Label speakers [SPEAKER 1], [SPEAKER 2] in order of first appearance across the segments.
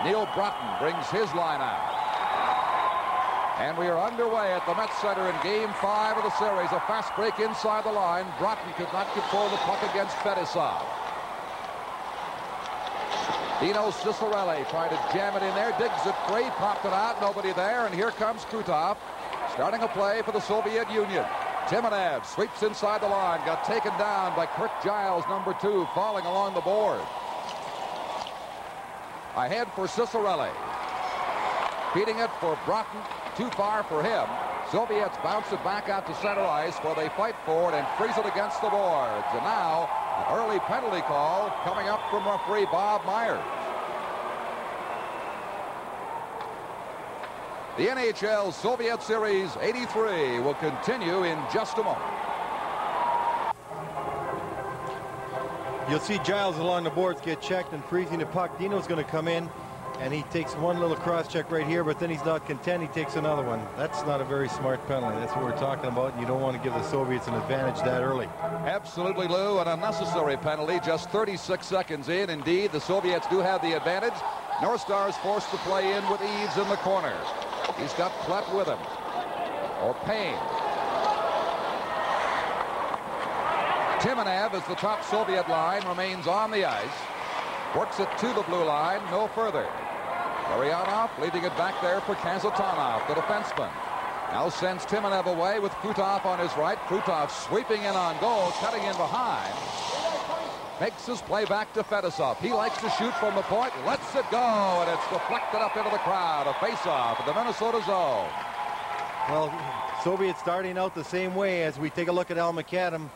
[SPEAKER 1] Neil Broughton brings his line out. And we are underway at the Met Center in Game 5 of the series. A fast break inside the line. Broughton could not control the puck against Fedosov. Dino Cicerelli trying to jam it in there. Digs it free. Popped it out. Nobody there. And here comes Krutov starting a play for the Soviet Union. Timonev sweeps inside the line. Got taken down by Kirk Giles, number 2, falling along the board. Ahead for Cicerelli. Feeding it for Broughton. Too far for him. Soviets bounce it back out to center ice where they fight for it and freeze it against the boards. And now an early penalty call coming up from referee Bob Myers. The NHL Soviet Series 83 will continue in just a moment.
[SPEAKER 2] You'll see Giles along the boards get checked and freezing the puck. Dino's going to come in, and he takes one little cross check right here, but then he's not content. He takes another one. That's not a very smart penalty. That's what we're talking about, and you don't want to give the Soviets an advantage that early.
[SPEAKER 1] Absolutely, Lou. An unnecessary penalty just 36 seconds in. Indeed, the Soviets do have the advantage. North Stars forced to play in with Eaves in the corner. He's got Klett with him. Or Payne. Timonev, as the top Soviet line, remains on the ice. Works it to the blue line, no further. Larionov leaving it back there for Kazatonov, the defenseman. Now sends Timonev away with Krutov on his right. Krutov sweeping in on goal, cutting in behind. Makes his play back to Fedosov. He likes to shoot from the point, lets it go, and it's deflected up into the crowd. A face-off in the Minnesota zone.
[SPEAKER 2] Well, Soviets starting out the same way as we take a look at Al McAdam,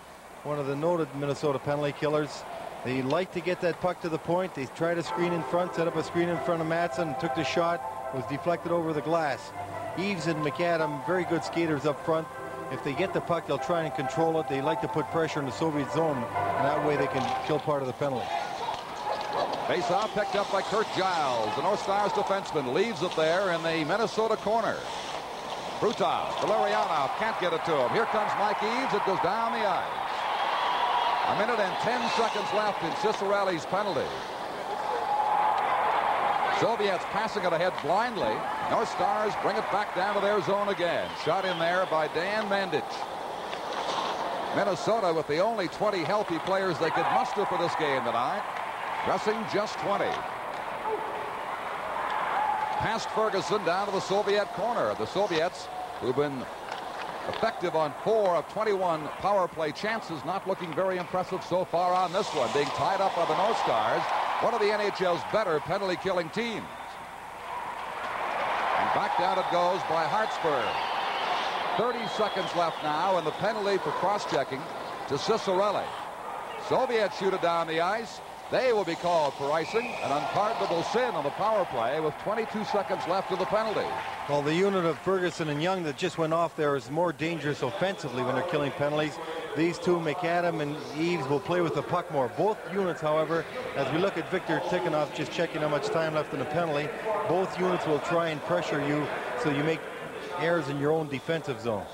[SPEAKER 2] one of the noted Minnesota penalty killers. They like to get that puck to the point. They try to screen in front, set up a screen in front of Matson, took the shot, was deflected over the glass. Eaves and McAdam, very good skaters up front. If they get the puck, they'll try and control it. They like to put pressure in the Soviet zone, and that way they can kill part of the penalty.
[SPEAKER 1] Face-off picked up by Kirk Giles. The North Stars defenseman leaves it there in the Minnesota corner. Krutov, Larionov can't get it to him. Here comes Mike Eaves. It goes down the ice. A minute and 10 seconds left in Cicerelli's penalty. Soviets passing it ahead blindly. North Stars bring it back down to their zone again. Shot in there by Dan Mandich. Minnesota with the only 20 healthy players they could muster for this game tonight. Dressing just 20. Past Ferguson down to the Soviet corner. The Soviets, who've been effective on 4 of 21 power play chances, not looking very impressive so far on this one, being tied up by the North Stars, one of the NHL's better penalty killing teams. And back down it goes by Hartsburg. 30 seconds left now, and the penalty for cross-checking to Cicerelli. Soviets shoot it down the ice. They will be called for icing, an unpardonable sin on the power play with 22 seconds left of the penalty.
[SPEAKER 2] Well, the unit of Ferguson and Young that just went off there is more dangerous offensively when they're killing penalties. These two, McAdam and Eaves, will play with the puck more. Both units, however, as we look at Victor Tikhonov just checking how much time left in the penalty, both units will try and pressure you so you make errors in your own defensive zone.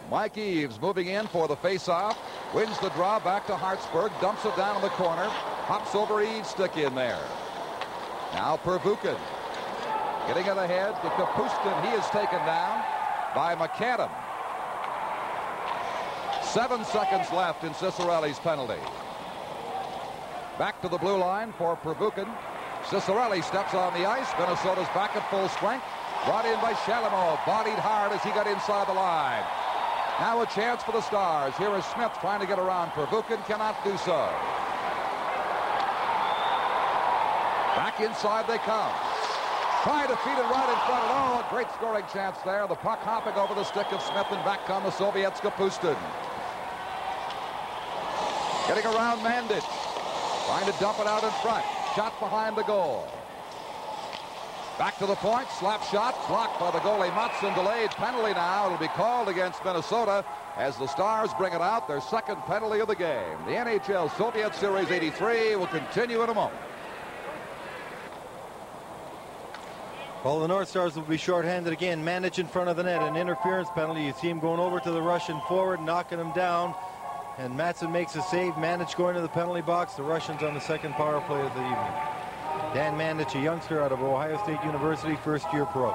[SPEAKER 1] Mike Eaves moving in for the face-off, wins the draw back to Hartsburg, dumps it down in the corner, hops over Eaves' stick in there. Now Pervukin getting it ahead to Kapustin. He is taken down by McAdam. 7 seconds left in Cicerelli's penalty. Back to the blue line for Pervukin. Cicerelli steps on the ice. Minnesota's back at full strength. Brought in by Chalamov. Bodied hard as he got inside the line. Now a chance for the Stars. Here is Smith trying to get around. Pervukin cannot do so. Back inside they come. Trying to feed it right in front. Oh, a great scoring chance there. The puck hopping over the stick of Smith, and back come the Soviets. Kapustin getting around Mandich. Trying to dump it out in front. Shot behind the goal. Back to the point. Slap shot. Blocked by the goalie Mutson. Delayed penalty now. It'll be called against Minnesota as the Stars bring it out. Their second penalty of the game. The NHL Soviet Series 83 will continue in a moment.
[SPEAKER 2] Well, the North Stars will be shorthanded again. Mandich in front of the net. An interference penalty. You see him going over to the Russian forward, knocking him down. And Matson makes a save. Mandich going to the penalty box. The Russians on the second power play of the evening. Dan Mandich, a youngster out of Ohio State University, first-year pro.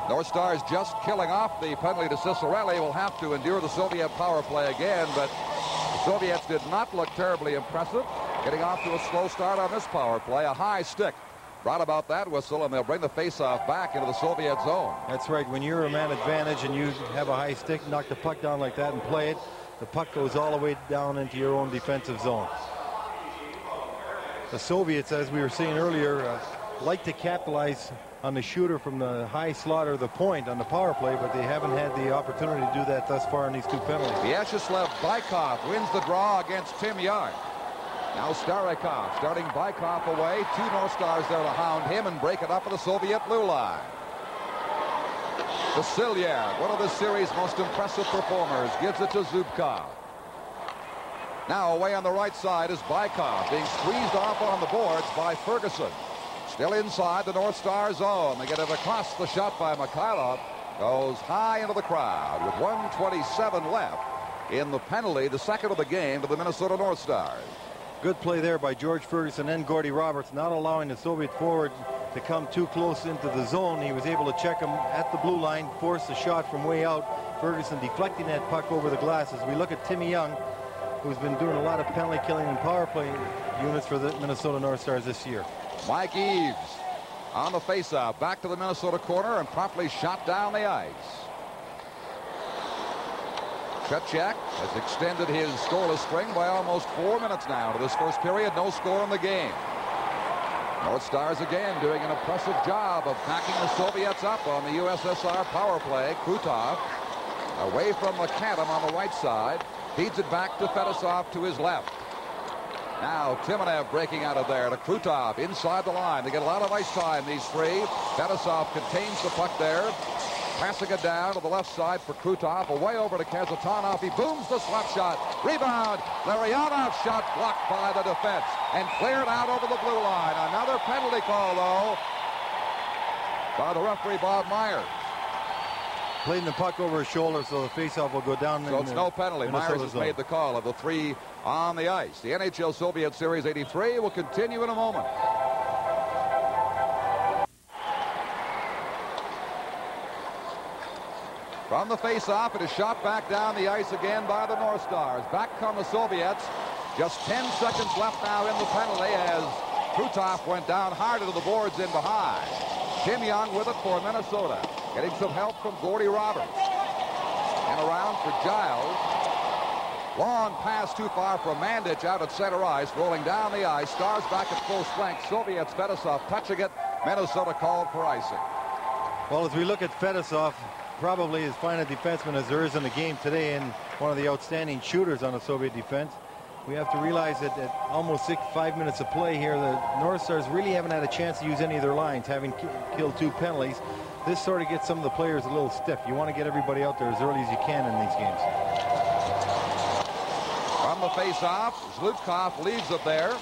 [SPEAKER 1] North Stars just killing off the penalty to Cicerelli. Will have to endure the Soviet power play again, but the Soviets did not look terribly impressive. Getting off to a slow start on this power play. A high stick brought about that whistle, and they'll bring the faceoff back into the Soviet zone.
[SPEAKER 2] That's right. When you're a man advantage and you have a high stick, knock the puck down like that and play it, the puck goes all the way down into your own defensive zone. The Soviets, as we were saying earlier, like to capitalize on the shooter from the high slot or the point on the power play, but they haven't had the opportunity to do that thus far in these two penalties.
[SPEAKER 1] Vyacheslav Bykov wins the draw against Tim Young. Now Starikov starting Bykov away. Two North Stars there to hound him and break it up at the Soviet blue line. Vasilyev, one of the series' most impressive performers, gives it to Zubkov. Now away on the right side is Bykov, being squeezed off on the boards by Ferguson. Still inside the North Star zone. They get it across. The shot by Mikhailov goes high into the crowd with 1:27 left in the penalty, the second of the game, to the Minnesota North Stars.
[SPEAKER 2] Good play there by George Ferguson and Gordy Roberts, not allowing the Soviet forward to come too close into the zone. He was able to check him at the blue line, force the shot from way out. Ferguson deflecting that puck over the glass. As we look at Timmy Young, who's been doing a lot of penalty killing and power play units for the Minnesota North Stars this year.
[SPEAKER 1] Mike Eaves on the faceoff, back to the Minnesota corner and promptly shot down the ice. Tretiak has extended his scoreless string by almost 4 minutes now to this first period. No score in the game. North Stars again doing an impressive job of backing the Soviets up on the USSR power play. Krutov away from McAdam on the right side. Feeds it back to Fedosov to his left. Now Timonev breaking out of there to Krutov inside the line. They get a lot of ice time, these three. Fedosov contains the puck there. Passing it down to the left side for Krutov. Away over to Kazatanov. He booms the slap shot. Rebound. Larionov shot blocked by the defense and cleared out over the blue line. Another penalty call, though, by the referee, Bob Myers.
[SPEAKER 2] Playing the puck over his shoulder, so the faceoff will go down.
[SPEAKER 1] So it's no penalty. Myers has made the call of the three on the ice. The NHL Soviet Series 83 will continue in a moment. From the face-off, it is shot back down the ice again by the North Stars. Back come the Soviets. Just 10 seconds left now in the penalty as Krutov went down hard into the boards in behind. Tim Young with it for Minnesota. Getting some help from Gordy Roberts. And around for Giles. Long pass too far from Mandich out at center ice. Rolling down the ice. Stars back at full strength. Soviets, Fedosov touching it. Minnesota called for icing.
[SPEAKER 2] Well, as we look at Fedosov, probably as fine a defenseman as there is in the game today and one of the outstanding shooters on the Soviet defense. We have to realize that at almost 5 minutes of play here, the North Stars really haven't had a chance to use any of their lines, having killed 2 penalties. This sort of gets some of the players a little stiff. You want to get everybody out there as early as you can in these games.
[SPEAKER 1] From the face-off, Zlukov leaves it there.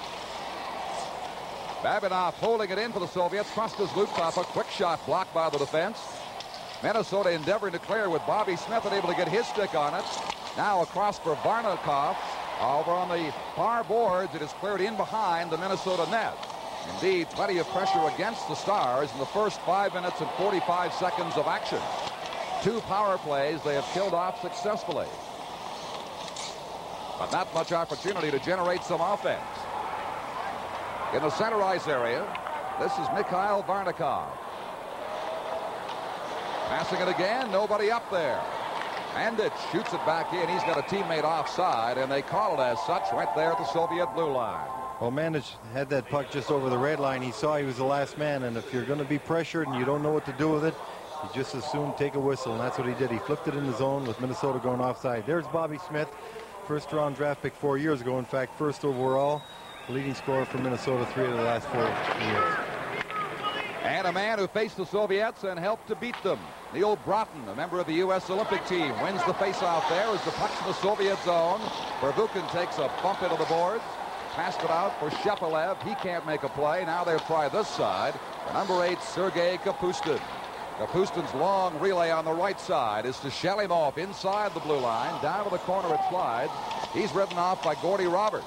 [SPEAKER 1] Babinov holding it in for the Soviets. Crossed to Zlukov. A quick shot blocked by the defense. Minnesota endeavoring to clear with Bobby Smith unable to get his stick on it. Now across for Varnakov. Over on the far boards, it is cleared in behind the Minnesota net. Indeed, plenty of pressure against the Stars in the first 5 minutes and 45 seconds of action. 2 power plays they have killed off successfully. But not much opportunity to generate some offense. In the center ice area, this is Mikhail Varnakov. Passing it again, nobody up there. Mandich shoots it back in. He's got a teammate offside, and they call it as such right there at the Soviet blue line.
[SPEAKER 2] Well, Mandich had that puck just over the red line. He saw he was the last man, and if you're going to be pressured and you don't know what to do with it, you just as soon take a whistle, and that's what he did. He flipped it in the zone with Minnesota going offside. There's Bobby Smith, first-round draft pick 4 years ago. In fact, first overall, leading scorer for Minnesota 3 of the last 4 years.
[SPEAKER 1] And a man who faced the Soviets and helped to beat them. Neil Broughton, a member of the U.S. Olympic team, wins the faceoff there as the puck's in the Soviet zone. Verbukin takes a bump into the boards. Passed it out for Shepelev. He can't make a play. Now they'll try this side. Number 8, Sergei Kapustin. Kapustin's long relay on the right side is to Shelimov inside the blue line. Down to the corner it slides. He's ridden off by Gordy Roberts.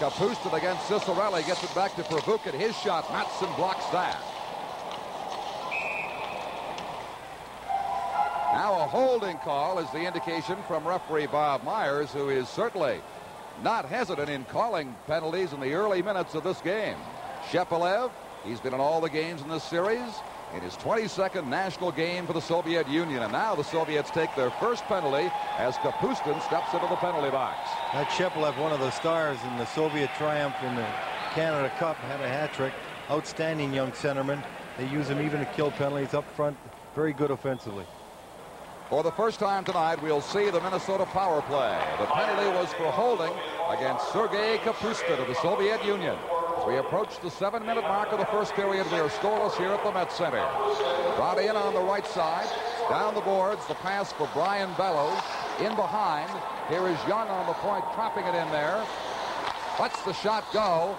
[SPEAKER 1] Kapustin against Cicerelli, gets it back to Pervukin. His shot, Matson blocks that. Now a holding call is the indication from referee Bob Myers, who is certainly not hesitant in calling penalties in the early minutes of this game. Shepelev, he's been in all the games in this series, in his 22nd national game for the Soviet Union. And now the Soviets take their first penalty as Kapustin steps into the penalty box.
[SPEAKER 2] That Shepelev, one of the stars in the Soviet triumph in the Canada Cup, had a hat trick. Outstanding young centerman. They use him even to kill penalties up front. Very good offensively.
[SPEAKER 1] For the first time tonight, we'll see the Minnesota power play. The penalty was for holding against Sergei Kapustin of the Soviet Union. As we approach the 7-minute mark of the first period, we are scoreless here at the Met Center. Brought in on the right side, down the boards, the pass for Brian Bellows. In behind, here is Young on the point, trapping it in there. Lets the shot go.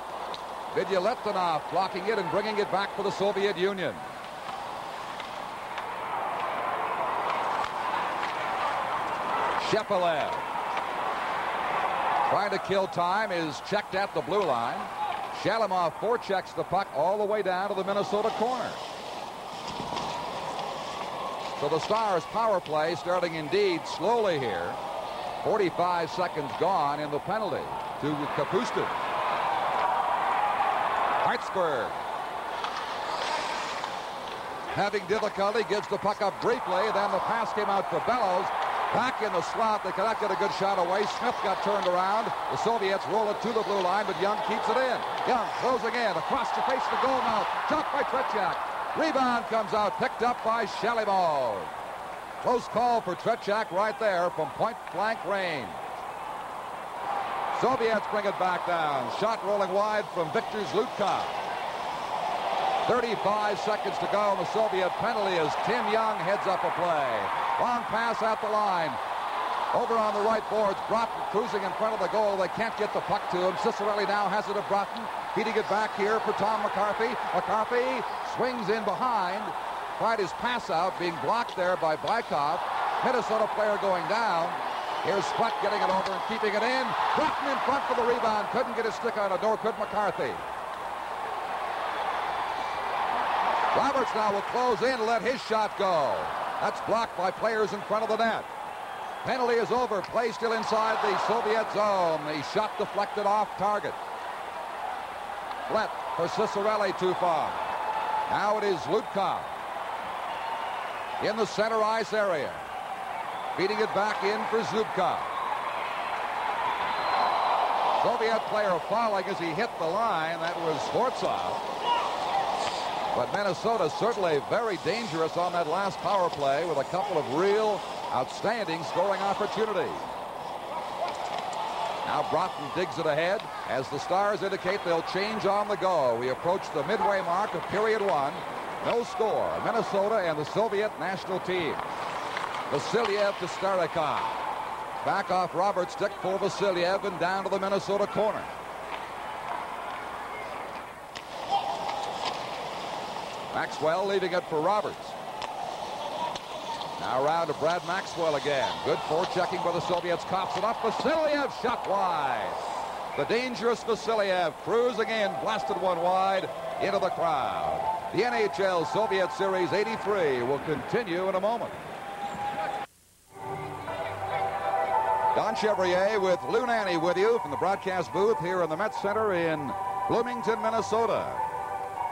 [SPEAKER 1] Vidyaletdinov blocking it and bringing it back for the Soviet Union. Shepelev, trying to kill time, is checked at the blue line. Shalimov forechecks the puck all the way down to the Minnesota corner. So the Stars power play starting indeed slowly here. 45 seconds gone in the penalty to Kapustin. Hartsburg, having difficulty, gives the puck up briefly. Then the pass came out for Bellows. Back in the slot, they cannot get a good shot away. Smith got turned around. The Soviets roll it to the blue line, but Young keeps it in. Young throws again, across the face of the goal mouth. Shot by Tretiak. Rebound comes out, picked up by Shalimov. Close call for Tretiak right there from point-blank range. Soviets bring it back down. Shot rolling wide from Viktor Zlutkov. 35 seconds to go, and the Soviet penalty as Tim Young heads up a play. Long pass at the line. Over on the right boards, Broughton cruising in front of the goal. They can't get the puck to him. Cicerelli now has it to Broughton. Feeding it back here for Tom McCarthy. McCarthy swings in behind. Tried his pass out, being blocked there by Bykov. Minnesota player going down. Here's Splett getting it over and keeping it in. Broughton in front for the rebound. Couldn't get his stick on a door, could McCarthy. Roberts now will close in and let his shot go. That's blocked by players in front of the net. Penalty is over. Play still inside the Soviet zone. The shot deflected off target. Flett for Cicerelli too far. Now it is Zlutkov in the center ice area. Feeding it back in for Zubkov. Soviet player falling as he hit the line. That was Sfortsov. But Minnesota certainly very dangerous on that last power play with a couple of real outstanding scoring opportunities. Now Broughton digs it ahead. As the Stars indicate, they'll change on the go. We approach the midway mark of period one. No score. Minnesota and the Soviet national team. Vasiliev to Starikov. Back off Roberts' stick for Vasiliev and down to the Minnesota corner. Maxwell leaving it for Roberts. Now around to Brad Maxwell again. Good forechecking by the Soviets. Cops it up. Vasiliev shot wide. The dangerous Vasiliev cruising in. Blasted one wide into the crowd. The NHL Soviet Series 83 will continue in a moment. Don Chevrier with Lou Nanne with you from the broadcast booth here in the Met Center in Bloomington, Minnesota,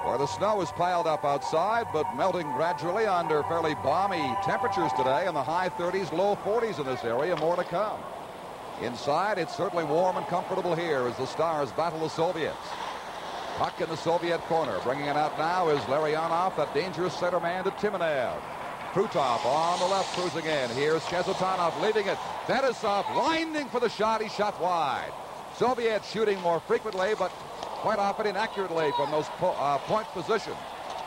[SPEAKER 1] where the snow is piled up outside but melting gradually under fairly balmy temperatures today in the high 30s, low 40s in this area. More to come. Inside, it's certainly warm and comfortable here as the Stars battle the Soviets. Puck in the Soviet corner. Bringing it out now is Larionov, that dangerous center man to Timonev. Krutov on the left cruising in. Here's Chezotanov leaving it. Fetisov winding for the shot. He shot wide. Soviets shooting more frequently, but quite often inaccurately from those point positions.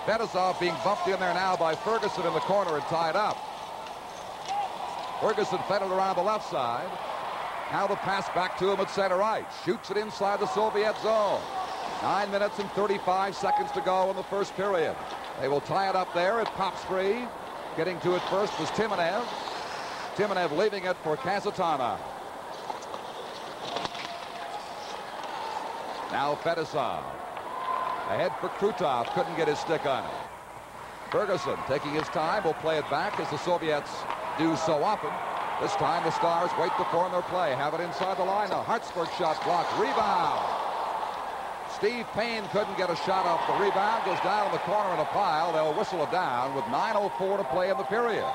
[SPEAKER 1] Fetisov being bumped in there now by Ferguson in the corner and tied up. Ferguson fed it around the left side. Now the pass back to him at center ice. Shoots it inside the Soviet zone. 9 minutes and 35 seconds to go in the first period. They will tie it up there. It pops free. Getting to it first was Timonev. Timonev leaving it for Kasatonov. Now Fedosov. Ahead for Krutov. Couldn't get his stick on it. Ferguson taking his time will play it back as the Soviets do so often. This time the Stars wait to form their play. Have it inside the line. A Hartsburg shot blocked. Rebound. Steve Payne couldn't get a shot off the rebound. Goes down in the corner in a pile. They'll whistle it down with 9:04 to play in the period.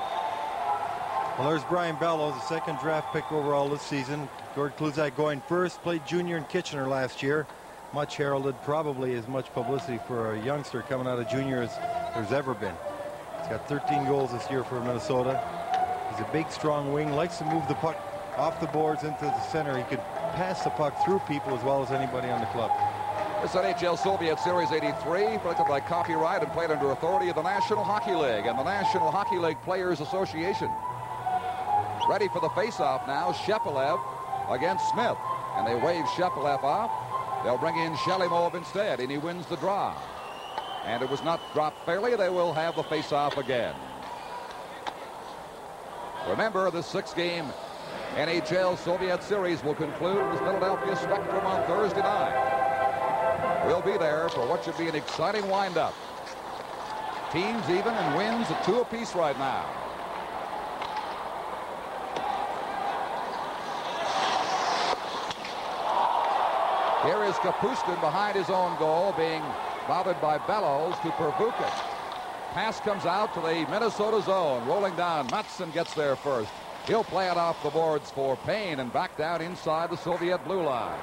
[SPEAKER 2] Well, there's Brian Bellows, the second draft pick overall this season. Gord Kluzak going first. Played junior in Kitchener last year. Much heralded, probably as much publicity for a youngster coming out of junior as there's ever been. He's got 13 goals this year for Minnesota. He's a big, strong wing. Likes to move the puck off the boards into the center. He could pass the puck through people as well as anybody on the club.
[SPEAKER 1] This NHL Soviet Series 83, protected by copyright and played under authority of the National Hockey League and the National Hockey League Players Association. Ready for the face-off now. Shepelev against Smith. And they wave Shepelev off. They'll bring in Shelimov instead, and he wins the draw. And it was not dropped fairly. They will have the face-off again. Remember, the 6-game NHL Soviet Series will conclude in the Philadelphia Spectrum on Thursday night. We'll be there for what should be an exciting wind-up. Teams even and wins at 2 apiece right now. Here is Kapustin behind his own goal, being bothered by Bellows to Pervukin. Pass comes out to the Minnesota zone. Rolling down. Matson gets there first. He'll play it off the boards for Payne and back down inside the Soviet blue line.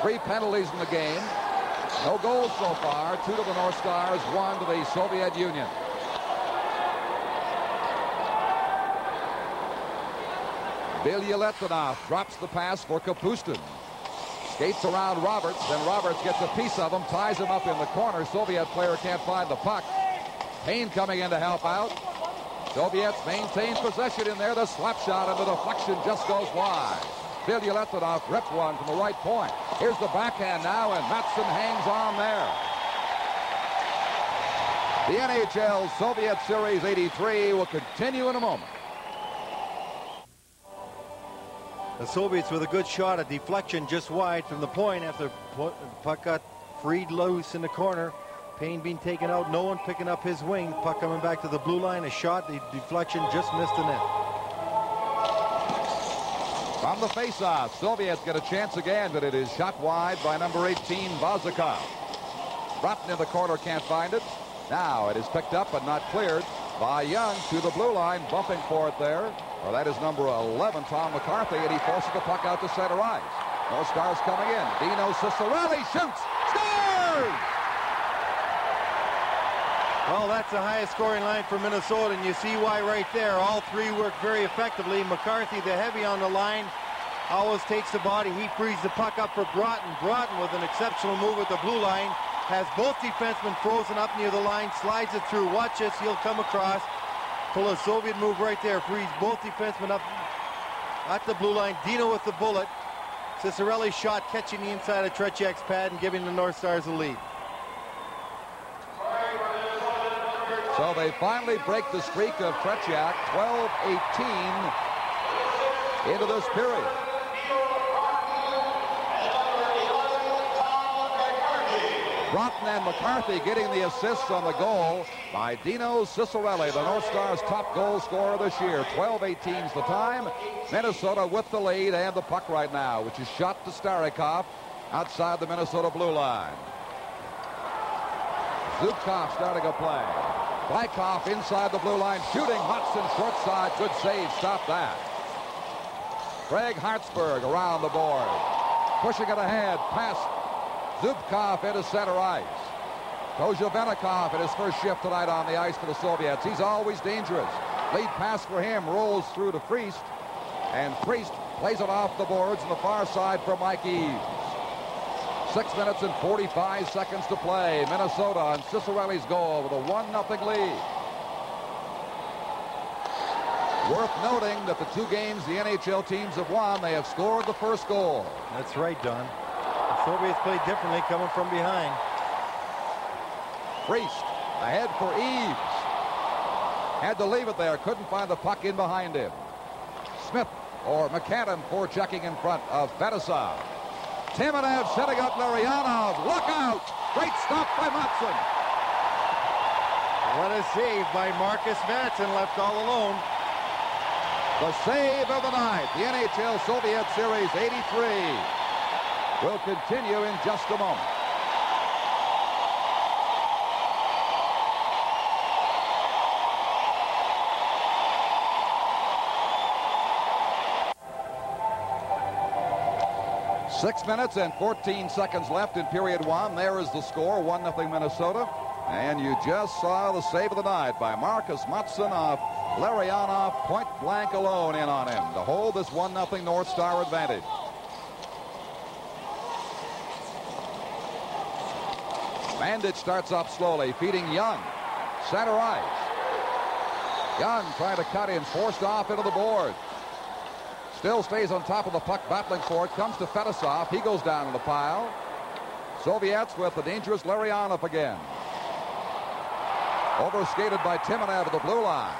[SPEAKER 1] 3 penalties in the game. No goals so far. 2 to the North Stars, 1 to the Soviet Union. Bilyaletdinov drops the pass for Kapustin. Skates around Roberts, then Roberts gets a piece of him, ties him up in the corner. Soviet player can't find the puck. Payne coming in to help out. Soviets maintain possession in there. The slap shot and the deflection just goes wide. Bilyaletdinov ripped one from the right point. Here's the backhand now, and Matson hangs on there. The NHL Soviet Series 83 will continue in a moment.
[SPEAKER 2] The Soviets with a good shot, a deflection just wide from the point after the puck got freed loose in the corner. Payne being taken out, no one picking up his wing. Puck coming back to the blue line, a shot, the deflection just missed the net.
[SPEAKER 1] From the face-off, Soviets get a chance again, but it is shot wide by number 18, Vazikov. Broughton in the corner, can't find it. Now it is picked up but not cleared by Young to the blue line, bumping for it there. Well, that is number 11, Tom McCarthy, and he forces the puck out to center ice. North Stars coming in. Dino Ciccarelli shoots, scores!
[SPEAKER 2] Well, that's the highest scoring line for Minnesota, and you see why right there. All 3 work very effectively. McCarthy, the heavy on the line, always takes the body. He frees the puck up for Broughton. Broughton with an exceptional move at the blue line. Has both defensemen frozen up near the line, slides it through. Watch this, he'll come across. Pull a Soviet move right there, frees both defensemen up at the blue line. Dino with the bullet. Ciccarelli's shot catching the inside of Tretiak's pad and giving the North Stars a lead.
[SPEAKER 1] So they finally break the streak of Tretiak, 12-18 into this period. Broughton and McCarthy getting the assists on the goal by Dino Ciccarelli, the North Stars' top goal scorer this year. 12-18's the time. Minnesota with the lead and the puck right now, which is shot to Starikov outside the Minnesota blue line. Zubkov starting a play. Blaikoff inside the blue line, shooting. Hudson short side, good save, stop that. Craig Hartsburg around the board, pushing it ahead, past Zubkov into center ice. Kozhevenikov in his first shift tonight on the ice for the Soviets. He's always dangerous. Lead pass for him rolls through to Priest, and Priest plays it off the boards on the far side for Mike Eves. 6 minutes and 45 seconds to play. Minnesota on Ciccarelli's goal with a 1-0 lead. Worth noting that the 2 games the NHL teams have won, they have scored the first goal.
[SPEAKER 2] That's right, Don. The Soviets played differently coming from behind.
[SPEAKER 1] Priest ahead for Eves. Had to leave it there. Couldn't find the puck in behind him. Smith or McCann forechecking in front of Fedosov. Timonev setting up Larionov. Look out! Great stop by Matson.
[SPEAKER 2] What a save by Marcus Matson, left all alone.
[SPEAKER 1] The save of the night. The NHL Soviet Series 83 will continue in just a moment. Six minutes and 14 seconds left in period one. There is the score, 1-0 Minnesota. And you just saw the save of the night by Marcus Matson off Larionov, point blank alone in on him to hold this 1-0 North Star advantage. Bandit starts up slowly, feeding Young. Center ice. Young trying to cut in, forced off into the board. Still stays on top of the puck, battling for it. Comes to Fedosov. He goes down in the pile. Soviets with the dangerous Larionov again. Overskated by Timonev at the blue line.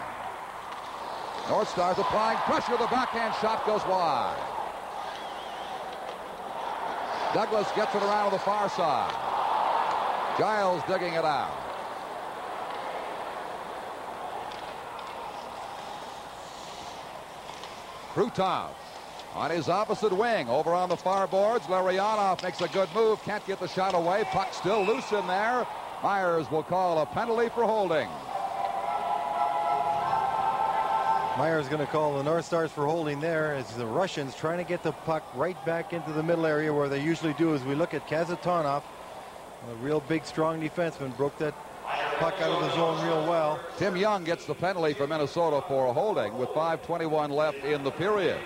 [SPEAKER 1] North Stars applying pressure. The backhand shot goes wide. Douglas gets it around to the far side. Giles digging it out. Krutov on his opposite wing. Over on the far boards. Larionov makes a good move. Can't get the shot away. Puck still loose in there. Myers will call a penalty for holding.
[SPEAKER 2] Myers going to call the North Stars for holding there as the Russians trying to get the puck right back into the middle area where they usually do. As we look at Kazatonov, a real big strong defenseman, broke that puck out of the zone real well.
[SPEAKER 1] Tim Young gets the penalty for Minnesota for a holding with 5:21 left in the period.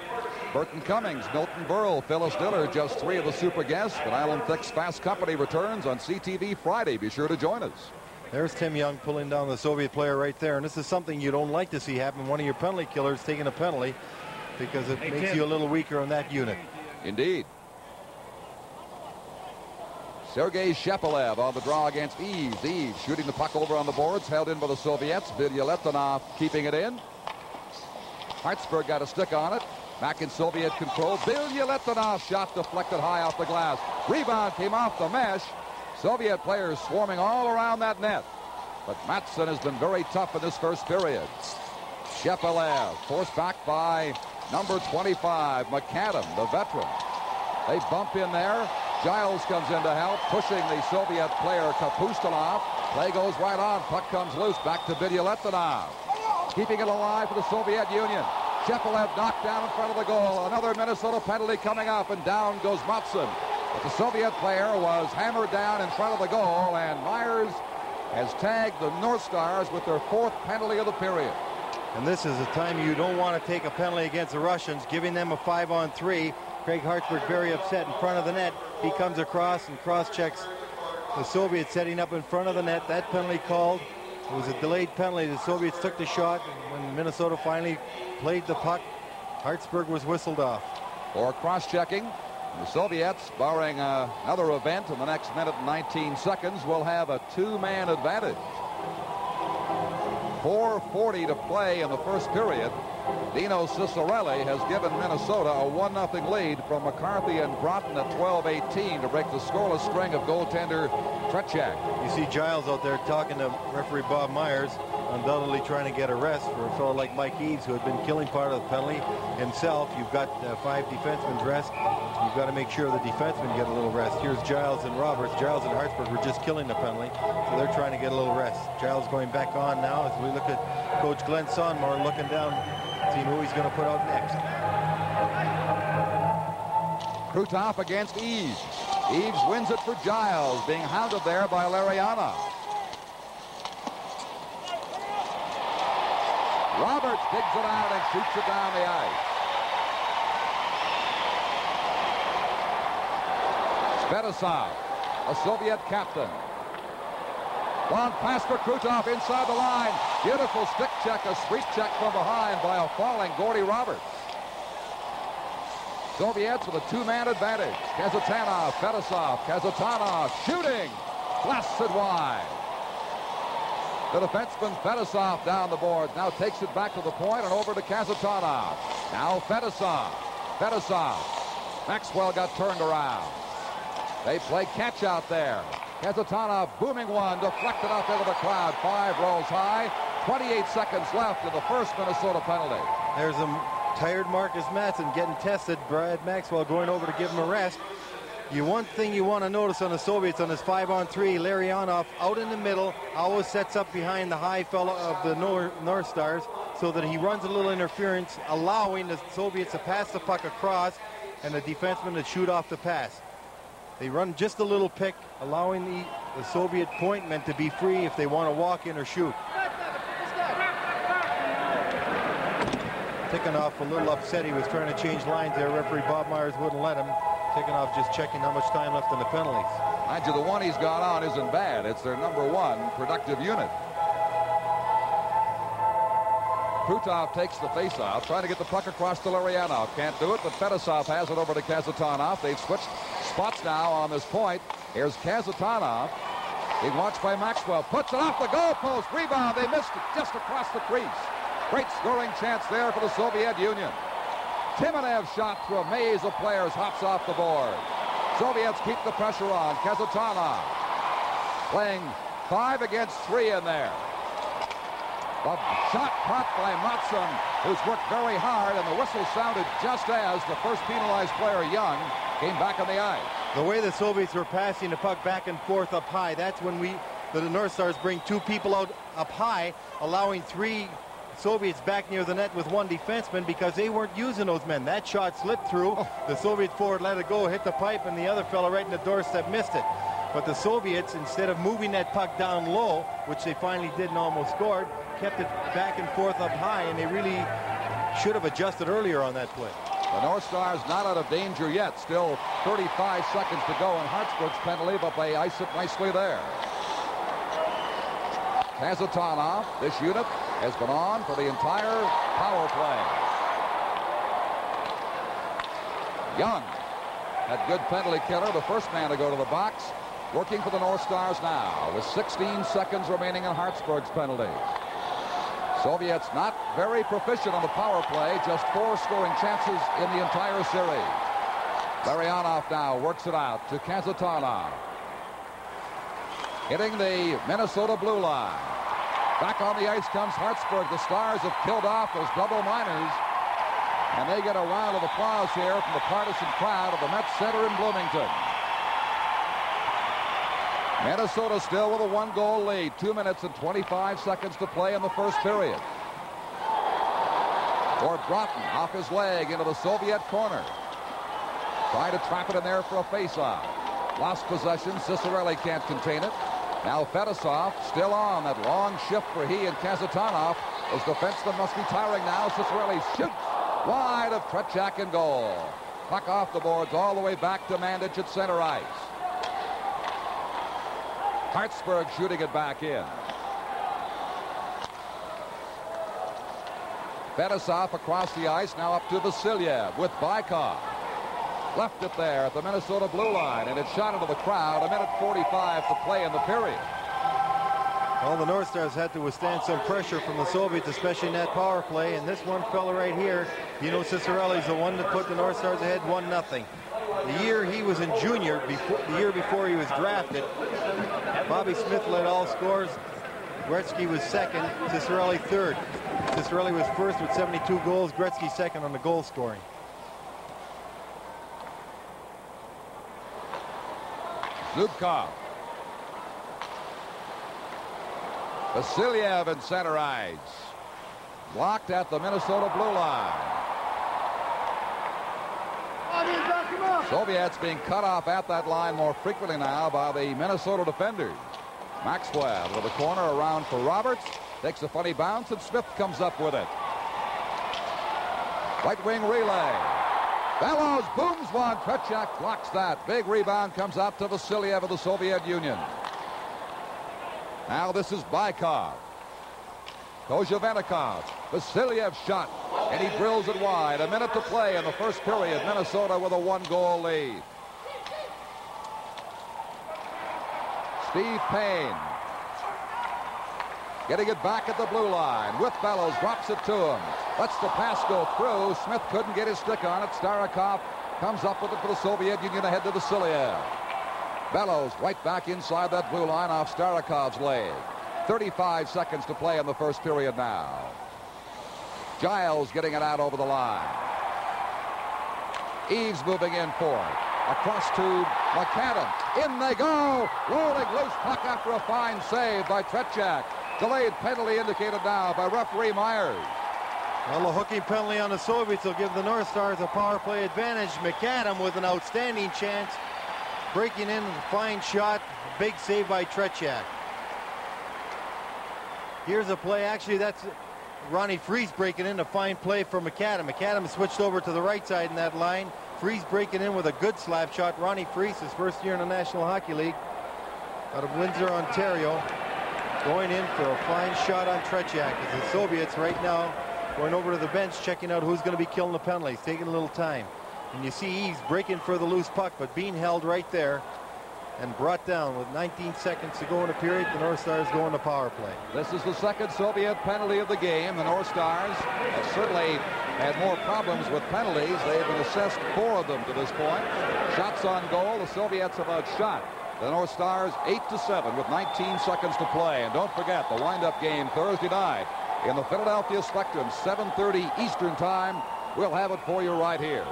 [SPEAKER 1] Burton Cummings, Milton Berle, Phyllis Diller, just three of the super guests. But Alan Thicke's Fast Company returns on CTV Friday. Be sure to join us.
[SPEAKER 2] There's Tim Young pulling down the Soviet player right there. And this is something you don't like to see happen. One of your penalty killers taking a penalty because it makes you a little weaker on that unit.
[SPEAKER 1] Indeed. Sergei Shepelev on the draw against Eves. Eves shooting the puck over on the boards, held in by the Soviets. Bilyaletdinov keeping it in. Hartsburg got a stick on it. Back in Soviet control. Bilyaletdinov shot deflected high off the glass. Rebound came off the mesh. Soviet players swarming all around that net. But Matson has been very tough in this first period. Shepelev forced back by number 25, McAdam, the veteran. They bump in there. Giles comes in to help, pushing the Soviet player Kapustinov. Play goes right on. Puck comes loose. Back to Bilyaletdinov. Keeping it alive for the Soviet Union. Shepelev knocked down in front of the goal. Another Minnesota penalty coming up, and down goes Matson. But the Soviet player was hammered down in front of the goal, and Myers has tagged the North Stars with their fourth penalty of the period.
[SPEAKER 2] And this is a time you don't want to take a penalty against the Russians, giving them a 5-on-3. Craig Hartsburg very upset in front of the net. He comes across and cross-checks the Soviets setting up in front of the net. That penalty called. It was a delayed penalty. The Soviets took the shot. When Minnesota finally played the puck, Hartsburg was whistled off.
[SPEAKER 1] For cross-checking, the Soviets, barring another event in the next minute and 19 seconds, will have a two-man advantage. 4:40 to play in the first period. Dino Ciccarelli has given Minnesota a 1-0 lead from McCarthy and Broughton at 12:18 to break the scoreless string of goaltender Tretiak.
[SPEAKER 2] You see Giles out there talking to referee Bob Myers, undoubtedly trying to get a rest for a fellow like Mike Eves, who had been killing part of the penalty himself. You've got 5 defensemen's rest. You've got to make sure the defensemen get a little rest. Here's Giles and Roberts. Giles and Hartsburg were just killing the penalty, so they're trying to get a little rest. Giles going back on now as we look at Coach Glenn Sonmore looking down, seeing who he's going to put out next.
[SPEAKER 1] Krutov against Eves. Eves wins it for Giles, being hounded there by Larionov. Roberts digs it out and shoots it down the ice. Fedosov, a Soviet captain. Long pass for Krutov inside the line. Beautiful stick check, a sweep check from behind by a falling Gordy Roberts. Soviets with a two-man advantage. Kazatonov, Fedosov, Kazatonov shooting. Blasted wide. The defenseman Fedosov down the board. Now takes it back to the point and over to Kazatonov. Now Fedosov. Maxwell got turned around. They play catch out there. Kazatanov booming one, deflected up into the crowd. 5 rolls high. 28 seconds left in the first Minnesota penalty.
[SPEAKER 2] There's a tired Marcus Matson getting tested. Brad Maxwell going over to give him a rest. One thing you want to notice on the Soviets on this 5-on-3, Larionov out in the middle, always sets up behind the high fella of the North Stars so that he runs a little interference, allowing the Soviets to pass the puck across and the defenseman to shoot off the pass. They run just a little pick, allowing the Soviet point men to be free if they want to walk in or shoot. Tikhonov a little upset. He was trying to change lines there. Referee Bob Myers wouldn't let him. Tikhonov just checking how much time left in the penalties.
[SPEAKER 1] Mind you, the one he's got on isn't bad. It's their #1 productive unit. Krutov takes the face-off, trying to get the puck across to Larionov. Can't do it, but Fedosov has it over to Kazatanov. They've switched spots now on this point. Here's Kazatanov. Being watched by Maxwell. Puts it off the goalpost. Rebound. They missed it just across the crease. Great scoring chance there for the Soviet Union. Timonev shot through a maze of players, hops off the board. Soviets keep the pressure on. Kazatanov playing 5 against 3 in there. The shot caught by Matson, who's worked very hard, and the whistle sounded just as the first penalized player, Young, came back on the ice.
[SPEAKER 2] The way the Soviets were passing the puck back and forth up high, that's when the North Stars bring 2 people out up high, allowing 3 Soviets back near the net with 1 defenseman because they weren't using those men. That shot slipped through. The Soviet forward let it go, hit the pipe, and the other fellow right in the doorstep missed it. But the Soviets, instead of moving that puck down low, which they finally did and almost scored, kept it back and forth up high, and they really should have adjusted earlier on that play.
[SPEAKER 1] The North Stars not out of danger yet. Still 35 seconds to go in Hartsburg's penalty, but they ice it nicely there. Kazatanov, this unit, has been on for the entire power play. Young had good penalty killer, the first man to go to the box, working for the North Stars now with 16 seconds remaining in Hartsburg's penalty. Soviets not very proficient on the power play, just 4 scoring chances in the entire series. Larionov now works it out to Kazatanov. Hitting the Minnesota blue line. Back on the ice comes Hartsburg. The Stars have killed off those double minors, and they get a round of applause here from the partisan crowd of the Mets Center in Bloomington. Minnesota still with a 1-goal lead. 2 minutes and 25 seconds to play in the first period. Or Broughton off his leg into the Soviet corner. Trying to trap it in there for a face-off. Lost possession. Cicerelli can't contain it. Now Fedosov still on that long shift for he and Kazatanov. Those defensemen must be tiring now. Cicerelli shoots wide of Tretiak in goal. Puck off the boards all the way back to Mandich at center ice. Hartsburg shooting it back in. Fedosov across the ice, now up to Vasilyev with Bykov. Left it there at the Minnesota blue line, and it shot into the crowd. 1:45 to play in the period.
[SPEAKER 2] Well, the North Stars had to withstand some pressure from the Soviets, especially in that power play. And this one fella right here, you know, Cicerelli's the one that put the North Stars ahead 1-0. The year he was in junior, the year before he was drafted, Bobby Smith led all scores. Gretzky was second, Cicerelli third. Cicerelli was first with 72 goals, Gretzky second on the goal scoring.
[SPEAKER 1] Zubkov. Vasilyev in center ice. Blocked at the Minnesota blue line. Soviets being cut off at that line more frequently now by the Minnesota defenders. Maxwell with a corner around for Roberts. Takes a funny bounce, and Smith comes up with it. Right wing relay. Bellows booms one. Tretiak blocks that. Big rebound comes out to Vasilyev of the Soviet Union. Now this is Bykov. Kozhevenikov. Vasilyev shot, and he drills it wide. A minute to play in the first period. Minnesota with a 1-goal lead. Steve Payne getting it back at the blue line with Bellows, drops it to him. Lets the pass go through. Smith couldn't get his stick on it. Starikov comes up with it for the Soviet Union ahead to Vasilyev. Bellows right back inside that blue line off Starakov's leg. 35 seconds to play in the first period now. Giles getting it out over the line. Eves moving in for it. Across to McAdam. In they go. Rolling loose puck after a fine save by Tretiak. Delayed penalty indicated now by referee Myers.
[SPEAKER 2] Well, a hooking penalty on the Soviets will give the North Stars a power play advantage. McAdam with an outstanding chance. Breaking in, fine shot. Big save by Tretiak. Here's a play. Actually, that's Ronnie Fries breaking in. A fine play for McAdam. McAdam switched over to the right side in that line. Fries breaking in with a good slap shot. Ronnie Fries, his first year in the National Hockey League, out of Windsor, Ontario, going in for a fine shot on Tretiak. As the Soviets right now going over to the bench, checking out who's going to be killing the penalties, taking a little time. And you see Eves breaking for the loose puck, but being held right there and brought down with 19 seconds to go in the period. The North Stars go into power play.
[SPEAKER 1] This is the second Soviet penalty of the game. The North Stars have certainly had more problems with penalties. They've been assessed 4 of them to this point. Shots on goal, the Soviets have outshot the North Stars 8-7 with 19 seconds to play. And don't forget the wind-up game Thursday night in the Philadelphia Spectrum, 7:30 Eastern Time. We'll have it for you right here.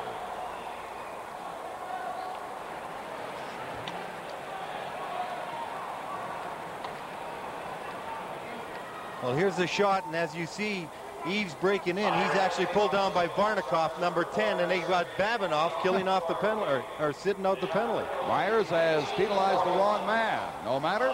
[SPEAKER 2] Well, here's the shot, and as you see, Eves breaking in. He's actually pulled down by Varnikov, number 10, and they got Babinoff killing off the penalty, or sitting out the penalty.
[SPEAKER 1] Myers has penalized the wrong man. No matter.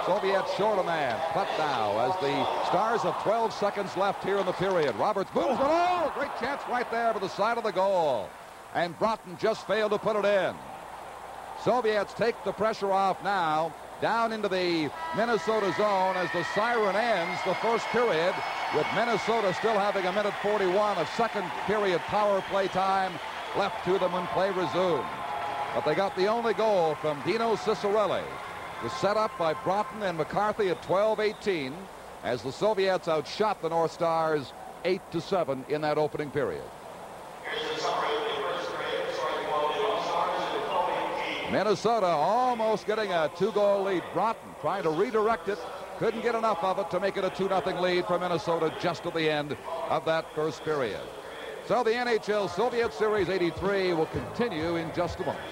[SPEAKER 1] Soviets short a man. Cut now as the Stars have 12 seconds left here in the period. Roberts moves it all. Great chance right there to the side of the goal. And Broughton just failed to put it in. Soviets take the pressure off now. Down into the Minnesota zone as the siren ends the first period, with Minnesota still having a minute 41 of second period power play time left to them when play resumed. But they got the only goal from Dino Ciccarelli. It was set up by Broughton and McCarthy at 12:18 as the Soviets outshot the North Stars 8-7 in that opening period. Minnesota almost getting a 2-goal lead. Broughton trying to redirect it. Couldn't get enough of it to make it a 2-0 lead for Minnesota just at the end of that first period. So the NHL Soviet Series 83 will continue in just a moment.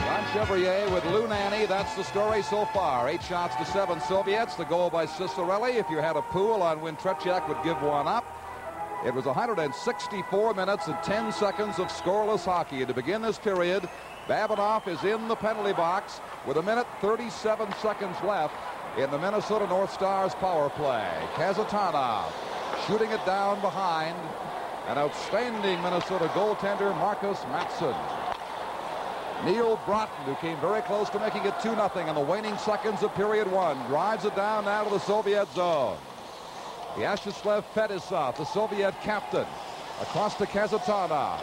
[SPEAKER 1] Ron Chevrier with Lou Nanne. That's the story so far. 8-7 Soviets. The goal by Ciccarelli. If you had a pool on when Tretiak would give one up. It was 164 minutes and 10 seconds of scoreless hockey. And to begin this period, Babinoff is in the penalty box with a minute 37 seconds left in the Minnesota North Stars power play. Kazatanov shooting it down behind an outstanding Minnesota goaltender, Marcus Matson. Neil Broughton, who came very close to making it 2-0 in the waning seconds of period 1, drives it down now to the Soviet zone. Vyacheslav Fetisov, the Soviet captain, across to Kazatanov.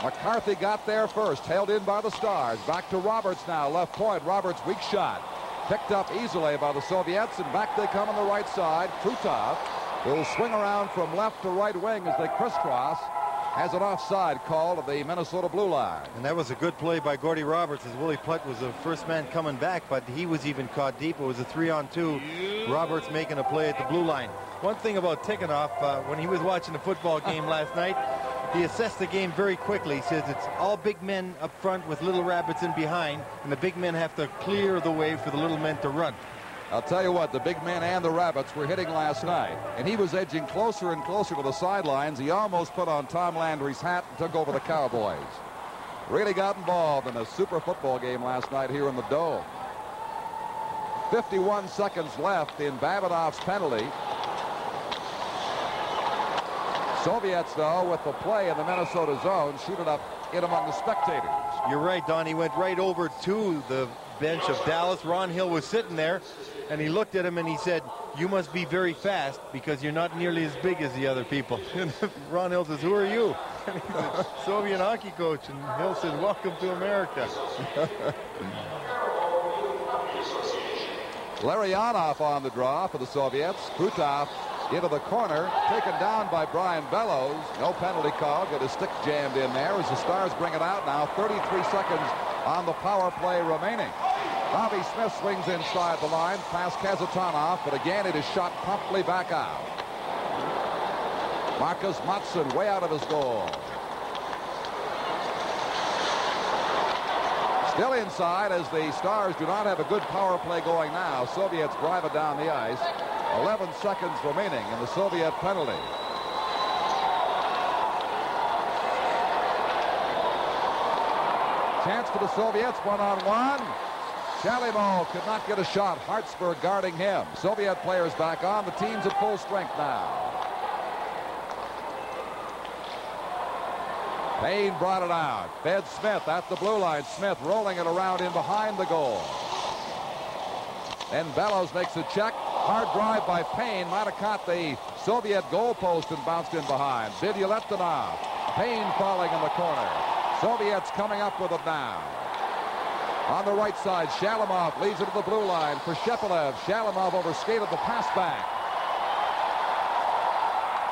[SPEAKER 1] McCarthy got there first, held in by the Stars. Back to Roberts now, left point. Roberts, weak shot. Picked up easily by the Soviets, and back they come on the right side. Krutov will swing around from left to right wing as they crisscross. Has an offside call of the Minnesota blue line.
[SPEAKER 2] And that was a good play by Gordie Roberts as Willie Plutt was the first man coming back, but he was even caught deep. It was a 3-on-2. Roberts making a play at the blue line. One thing about Tikhonov, when he was watching the football game last night, he assessed the game very quickly. He says it's all big men up front with little rabbits in behind, and the big men have to clear the way for the little men to run.
[SPEAKER 1] I'll tell you what, the big men and the rabbits were hitting last night, and he was edging closer and closer to the sidelines. He almost put on Tom Landry's hat and took over the Cowboys. Really got involved in a super football game last night here in the Dome. 51 seconds left in Babinoff's penalty. Soviets, though, with the play in the Minnesota zone, shoot it up in among the spectators.
[SPEAKER 2] You're right, Don. He went right over to the bench of Dallas. Ron Hill was sitting there, and he looked at him and he said, "You must be very fast because you're not nearly as big as the other people." And Ron Hill says, "Who are you?" And he's a Soviet hockey coach, and Hill said, "Welcome to America."
[SPEAKER 1] Larionov on the draw for the Soviets. Krutov into the corner, taken down by Brian Bellows. No penalty call. Got his stick jammed in there as the Stars bring it out now. 33 seconds on the power play remaining. Bobby Smith swings inside the line past Kazatonov, but again it is shot promptly back out. Marcus Mattsson way out of his goal. Still inside as the Stars do not have a good power play going now. Soviets drive it down the ice. 11 seconds remaining in the Soviet penalty. Chance for the Soviets, one-on-one. Shalimov could not get a shot. Hartsburg guarding him. Soviet players back on. The team's at full strength now. Payne brought it out. Fed Smith at the blue line. Smith rolling it around in behind the goal. Then Bellows makes a check. Hard drive by Payne. Might have caught the Soviet goalpost and bounced in behind. Vidyaletdinov. Payne falling in the corner. Soviets coming up with it now. On the right side, Shalimov leads it to the blue line for Shepelev. Shalimov overskated the pass back.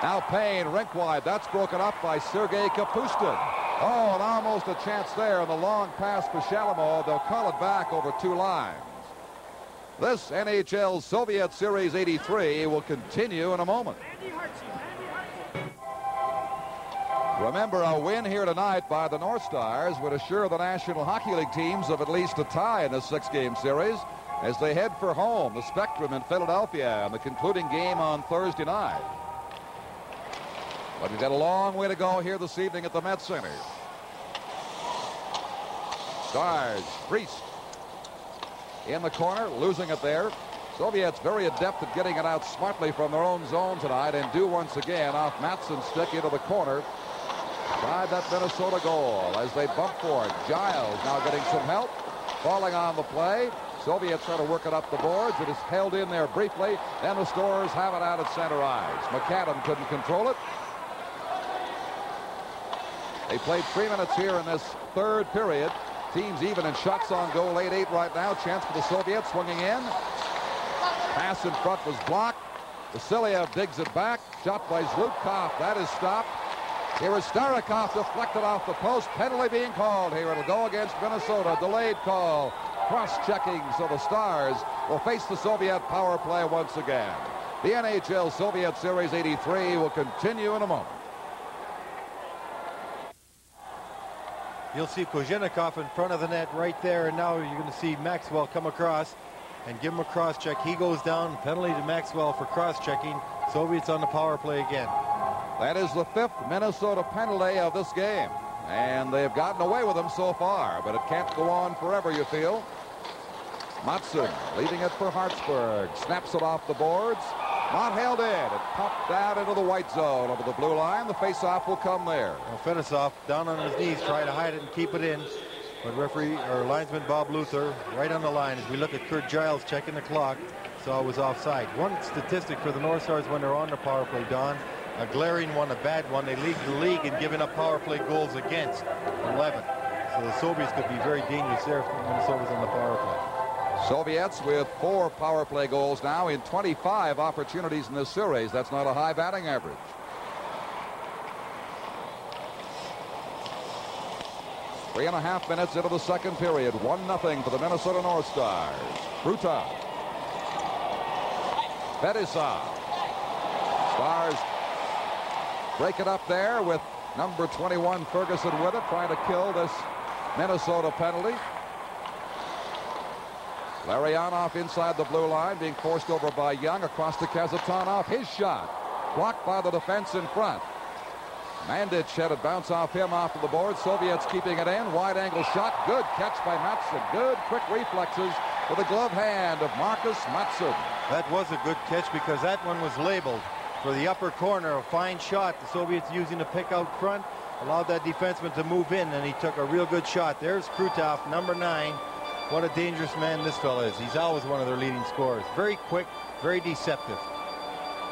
[SPEAKER 1] Now Payne, rink wide. That's broken up by Sergei Kapustin. Oh, and almost a chance there. And the long pass for Shalimov. They'll call it back over two lines. This NHL Soviet Series 83 will continue in a moment. Remember, a win here tonight by the North Stars would assure the National Hockey League teams of at least a tie in this six-game series as they head for home, the Spectrum in Philadelphia, and the concluding game on Thursday night. But we've got a long way to go here this evening at the Met Center. Stars, Priest in the corner, losing it there. Soviets very adept at getting it out smartly from their own zone tonight, and do once again off Mattsson's stick into the corner. Tried that Minnesota goal as they bump for it. Giles now getting some help, falling on the play. Soviets trying to work it up the boards. It is held in there briefly. Then the Stars have it out at center ice. McAdam couldn't control it. They played 3 minutes here in this third period. Teams even in shots on goal. 8-8 right now. Chance for the Soviets swinging in. Pass in front was blocked. Vasiliev digs it back. Shot by Zlutkov. That is stopped. Here is Starikov deflected off the post. Penalty being called here. It'll go against Minnesota. Delayed call. Cross-checking, so the Stars will face the Soviet power play once again. The NHL Soviet Series 83 will continue in a moment.
[SPEAKER 2] You'll see Kozhenikov in front of the net right there, and now you're going to see Maxwell come across and give him a cross-check. He goes down. Penalty to Maxwell for cross-checking. Soviets on the power play again.
[SPEAKER 1] That is the 5th Minnesota penalty of this game, and they've gotten away with them so far, but it can't go on forever, you feel. Mattsson leaving it for Hartsburg. Snaps it off the boards. Not held in. It popped out into the white zone over the blue line. The face-off will come there.
[SPEAKER 2] Well, Fedosov down on his knees, trying to hide it and keep it in. But referee or linesman Bob Luther right on the line as we look at Kurt Giles checking the clock. Saw it was offside. One statistic for the North Stars when they're on the power play, Don. A glaring one, a bad one. They lead the league in giving up power play goals against, 11. So the Soviets could be very dangerous there if Minnesota's on the power play.
[SPEAKER 1] Soviets with 4 power play goals now in 25 opportunities in this series. That's not a high batting average. Three and a half minutes into the second period. 1-0 for the Minnesota North Stars. Bruta. Fedosov. Stars break it up there with number 21 Ferguson with it, trying to kill this Minnesota penalty. Larionov inside the blue line, being forced over by Young across to Kazatonov. His shot blocked by the defense in front. Mandic had it bounce off him off of the board. Soviets keeping it in. Wide angle shot. Good catch by Mattsson. Good quick reflexes with the glove hand of Marcus Mattsson.
[SPEAKER 2] That was a good catch because that one was labeled for the upper corner. A fine shot. The Soviets using the pick out front. Allowed that defenseman to move in, and he took a real good shot. There's Krutov, number 9. What a dangerous man this fella is. He's always one of their leading scorers. Very quick, very deceptive.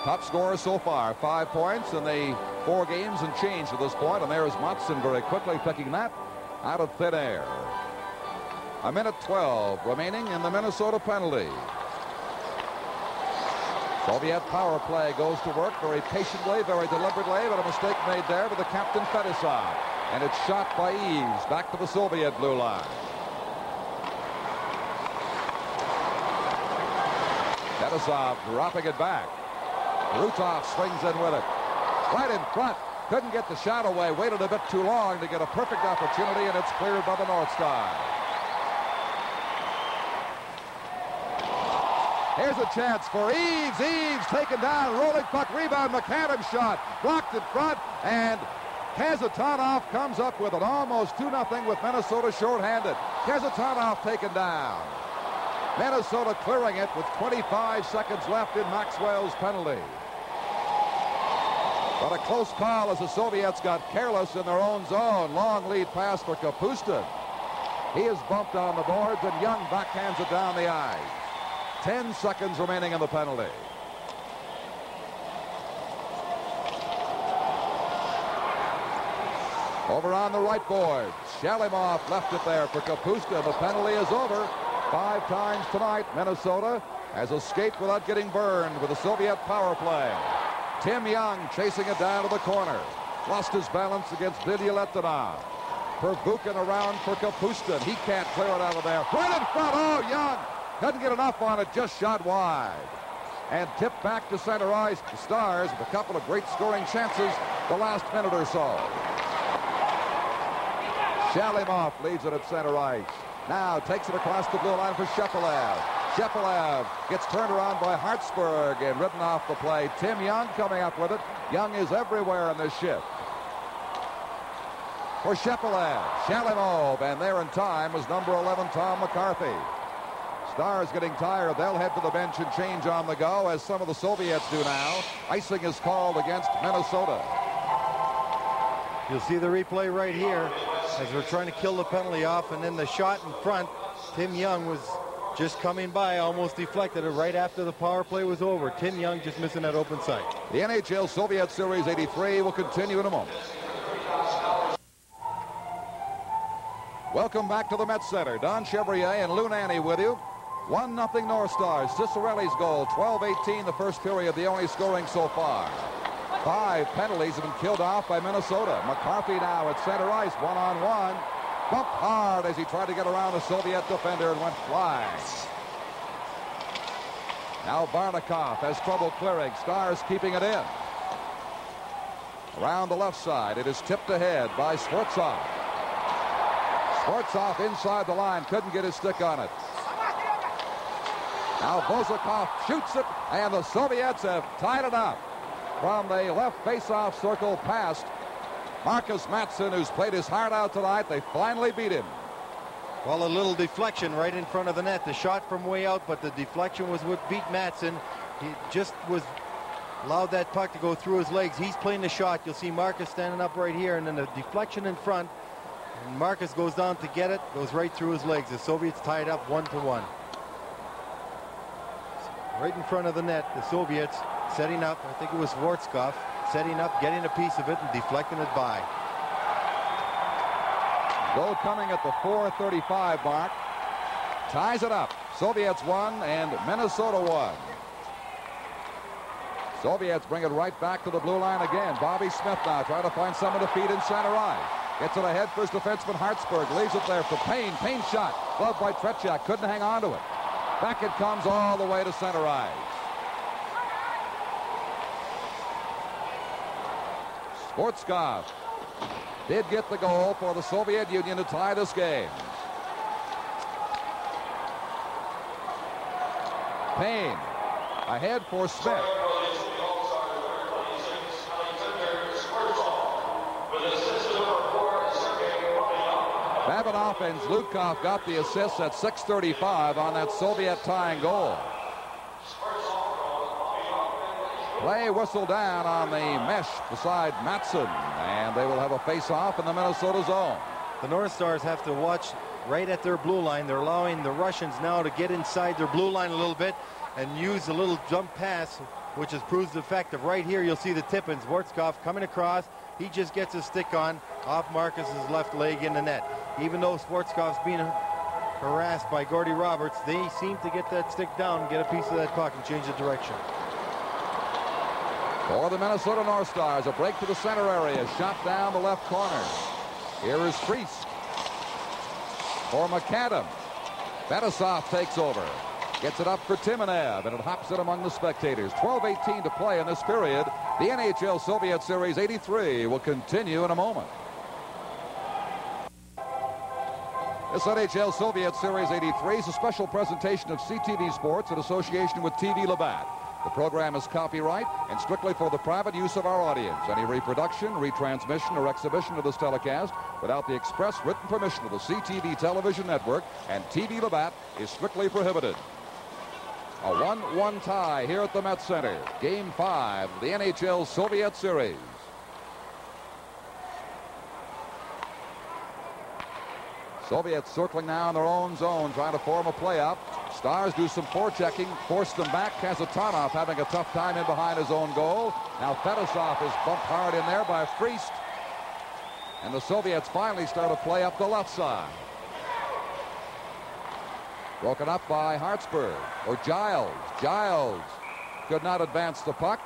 [SPEAKER 1] Top scorer so far, 5 points in the 4 games and change at this point. And there's Mattsson very quickly picking that out of thin air. 1:12 remaining in the Minnesota penalty. Soviet power play goes to work very patiently, very deliberately, but a mistake made there with the captain Fedosov. And it's shot by Eves back to the Soviet blue line. Fedosov dropping it back. Rutov swings in with it. Right in front. Couldn't get the shot away. Waited a bit too long to get a perfect opportunity, and it's cleared by the North Star. Here's a chance for Eves. Eves taken down. Rolling puck. Rebound. McAdams shot. Blocked in front. And Kazatonov comes up with it. Almost 2-0 with Minnesota shorthanded. Kazatonov taken down. Minnesota clearing it with 25 seconds left in Maxwell's penalty. But a close call as the Soviets got careless in their own zone. Long lead pass for Kapustin. He is bumped on the boards, and Young backhands it down the ice. 10 seconds remaining in the penalty. Over on the right board. Shalimov left it there for Kapustin. The penalty is over. 5 times tonight, Minnesota has escaped without getting burned with the Soviet power play. Tim Young chasing it down to the corner. Lost his balance against Vidyaletdinov. Pervukin around for Kapustin. He can't clear it out of there. Right in front. Oh, Young couldn't get enough on it. Just shot wide. And tipped back to center ice. The Stars with a couple of great scoring chances the last minute or so. Shalimov leaves it at center ice. Now takes it across the blue line for Shepelev. Shepelev gets turned around by Hartsburg and ridden off the play. Tim Young coming up with it. Young is everywhere in this shift. For Shepelev, Shalimov, and there in time was number 11, Tom McCarthy. Stars getting tired. They'll head to the bench and change on the go, as some of the Soviets do now. Icing is called against Minnesota.
[SPEAKER 2] You'll see the replay right here as we're trying to kill the penalty off, and then the shot in front. Tim Young was just coming by, almost deflected it right after the power play was over. Tim Young just missing that open side.
[SPEAKER 1] The NHL Soviet Series 83 will continue in a moment. Welcome back to the Met Center. Don Chevrier and Lou Nanne with you. 1-0 North Stars. Cicerelli's goal, 12-18 the first period, the only scoring so far. 5 penalties have been killed off by Minnesota. McCarthy now at center ice, one-on-one. Bumped hard as he tried to get around a Soviet defender and went flying. Now Barnikov has trouble clearing. Stars keeping it in. Around the left side, it is tipped ahead by Sfortsov. Sfortsov inside the line, couldn't get his stick on it. Now Vozakov shoots it, and the Soviets have tied it up. From the left face-off circle past Marcus Matson, who's played his heart out tonight. They finally beat him.
[SPEAKER 2] Well, a little deflection right in front of the net. The shot from way out, but the deflection was what beat Matson. He just allowed that puck to go through his legs. He's playing the shot. You'll see Marcus standing up right here, and then the deflection in front. And Marcus goes down to get it, goes right through his legs. The Soviets tied up 1-1. Right in front of the net, the Soviets setting up. I think it was Schwarzkopf setting up, getting a piece of it, and deflecting it by.
[SPEAKER 1] Goal coming at the 4:35 mark. Ties it up. Soviets won and Minnesota won. Soviets bring it right back to the blue line again. Bobby Smith now trying to find someone to feed in center ice. Gets it ahead for his defenseman Hartsburg. Leaves it there for Payne. Payne shot. Gloved by Tretiak. Couldn't hang on to it. Back it comes all the way to center ice. Sportskov did get the goal for the Soviet Union to tie this game. Payne ahead for Smith. Babinov and Zlutkov got the assists at 6:35 on that Soviet tying goal. Play whistled down on the mesh beside Matson, and they will have a face-off in the Minnesota zone.
[SPEAKER 2] The North Stars have to watch right at their blue line. They're allowing the Russians now to get inside their blue line a little bit and use a little jump pass, which has proved effective. Right here, you'll see the tip-in. Schwarzkopf coming across. He just gets his stick on off Marcus's left leg in the net. Even though Schwarzkopf's being harassed by Gordy Roberts, they seem to get that stick down and get a piece of that puck and change the direction.
[SPEAKER 1] For the Minnesota North Stars, a break to the center area, shot down the left corner. Here is Priest. For McAdam. Fetisov takes over. Gets it up for Timonev, and it hops in among the spectators. 12:18 to play in this period. The NHL Soviet Series 83 will continue in a moment. This NHL Soviet Series 83 is a special presentation of CTV Sports in association with TV Labatt. The program is copyright and strictly for the private use of our audience. Any reproduction, retransmission, or exhibition of this telecast without the express written permission of the CTV Television Network and TV Labatt is strictly prohibited. A 1-1 tie here at the Met Center. Game 5 of the NHL Soviet Series. Soviets circling now in their own zone, trying to form a play-up. Stars do some forechecking, force them back. Kazatonov having a tough time in behind his own goal. Now Fetisov is bumped hard in there by Priest. And the Soviets finally start a play up the left side. Broken up by Hartsburg, or Giles. Giles could not advance the puck.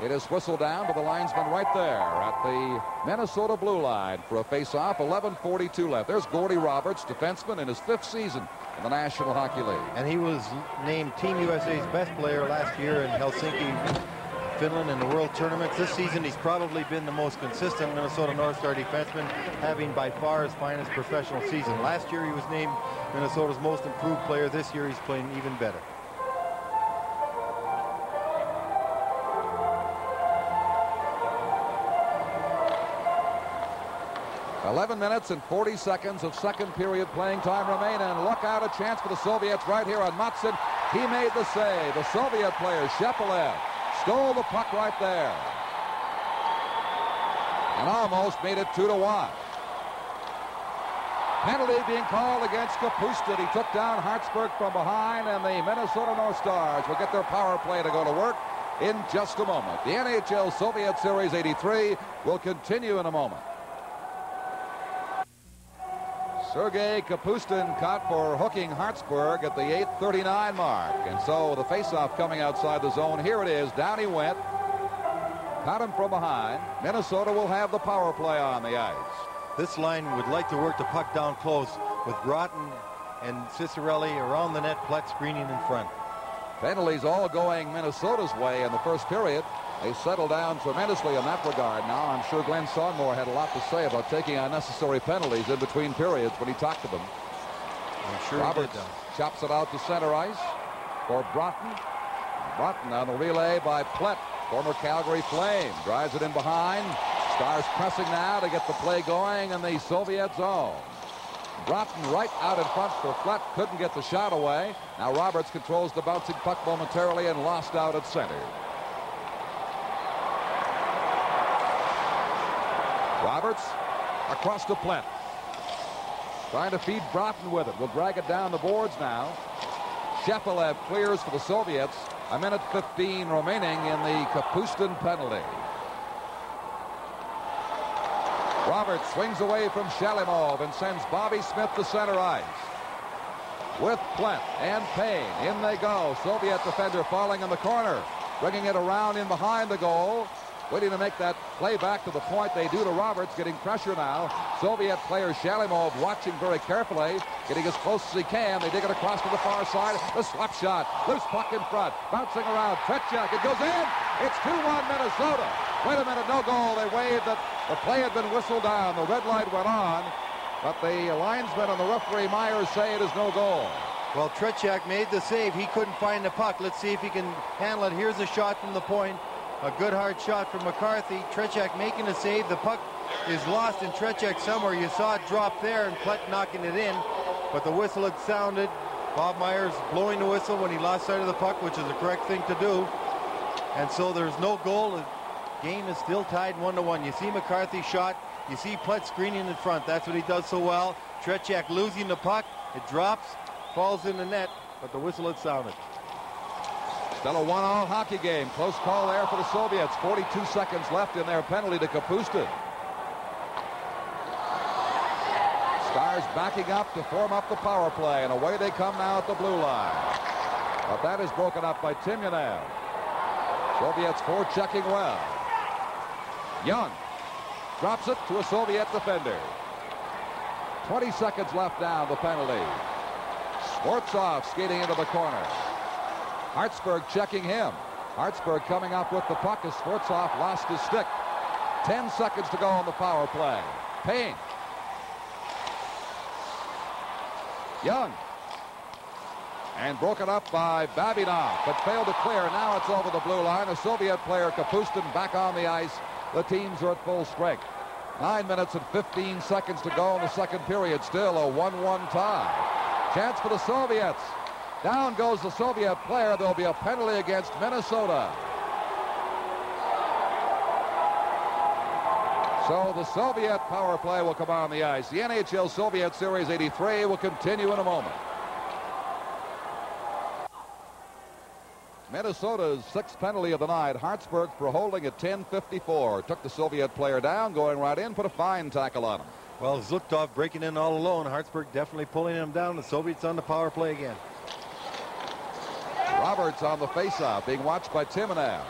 [SPEAKER 1] It is whistled down to the linesman right there at the Minnesota blue line for a face-off. 11:42 left. There's Gordy Roberts, defenseman in his 5th season in the National Hockey League.
[SPEAKER 2] And he was named Team USA's best player last year in Helsinki, Finland, in the World Tournaments. This season, he's probably been the most consistent Minnesota North Star defenseman, having by far his finest professional season. Last year, he was named Minnesota's most improved player. This year, he's playing even better.
[SPEAKER 1] 11 minutes and 40 seconds of second period playing time remain, and look out, a chance for the Soviets right here on Matson. He made the save. The Soviet player, Shepelev, stole the puck right there and almost made it 2-1. Penalty being called against Kapustin. He took down Hartsburg from behind, and the Minnesota North Stars will get their power play to go to work in just a moment. The NHL Soviet Series 83 will continue in a moment. Sergei Kapustin caught for hooking Hartsburg at the 8:39 mark. And so the faceoff coming outside the zone. Here it is. Down he went. Caught him from behind. Minnesota will have the power play on the ice.
[SPEAKER 2] This line would like to work the puck down close with Groton and Cicerelli around the net, Plett screening in front.
[SPEAKER 1] Penalties all going Minnesota's way in the first period. They settled down tremendously in that regard now. I'm sure Glenn Songmore had a lot to say about taking unnecessary penalties in between periods when he talked to them.
[SPEAKER 2] I'm sure
[SPEAKER 1] Roberts
[SPEAKER 2] he did,
[SPEAKER 1] chops it out to center ice for Broughton. Broughton on the relay by Plett, former Calgary Flame. Drives it in behind. Stars pressing now to get the play going in the Soviet zone. Broughton right out in front for Plett. Couldn't get the shot away. Now Roberts controls the bouncing puck momentarily and lost out at center. Roberts across to Plett. Trying to feed Broughton with it. We'll drag it down the boards now. Shepelev clears for the Soviets. 1:15 remaining in the Kapustin penalty. Roberts swings away from Shalimov and sends Bobby Smith to center ice. With Plett and Payne. In they go. Soviet defender falling in the corner. Bringing it around in behind the goal. Waiting to make that play back to the point. They do to Roberts, getting pressure now. Soviet player Shalimov watching very carefully, getting as close as he can. They dig it across to the far side. The slap shot. Loose puck in front. Bouncing around. Tretiak. It goes in. It's 2-1 Minnesota. Wait a minute. No goal. They waved that the play had been whistled down. The red light went on. But the linesman and the referee Myers say it is no goal.
[SPEAKER 2] Well, Tretiak made the save. He couldn't find the puck. Let's see if he can handle it. Here's a shot from the point. A good hard shot from McCarthy. Tretiak making a save. The puck is lost in Tretiak somewhere. You saw it drop there and Plett knocking it in. But the whistle had sounded. Bob Myers blowing the whistle when he lost sight of the puck, which is the correct thing to do. And so there's no goal. The game is still tied 1-1. You see McCarthy shot. You see Plett screening in front. That's what he does so well. Tretiak losing the puck. It drops, falls in the net, but the whistle had sounded.
[SPEAKER 1] Still a 1-all hockey game. Close call there for the Soviets. 42 seconds left in their penalty to Kapustin. Stars backing up to form up the power play, and away they come now at the blue line. But that is broken up by Timonev. Soviets forechecking well. Young drops it to a Soviet defender. 20 seconds left down the penalty. Schwartzov skating into the corner. Hartsburg checking him. Hartsburg coming up with the puck as Schwartzov lost his stick. 10 seconds to go on the power play. Payne. Young. And broken up by Babinov, but failed to clear. Now it's over the blue line. A Soviet player, Kapustin, back on the ice. The teams are at full strength. 9 minutes and 15 seconds to go in the second period. Still a 1-1 tie. Chance for the Soviets. Down goes the Soviet player. There'll be a penalty against Minnesota. So the Soviet power play will come on the ice. The NHL Soviet Series 83 will continue in a moment. Minnesota's sixth penalty of the night. Hartsburg for holding at 10:54. Took the Soviet player down, going right in, put a fine tackle on him.
[SPEAKER 2] Well, Zukov breaking in all alone. Hartsburg definitely pulling him down. The Soviets on the power play again.
[SPEAKER 1] Roberts on the faceoff, being watched by Timonev.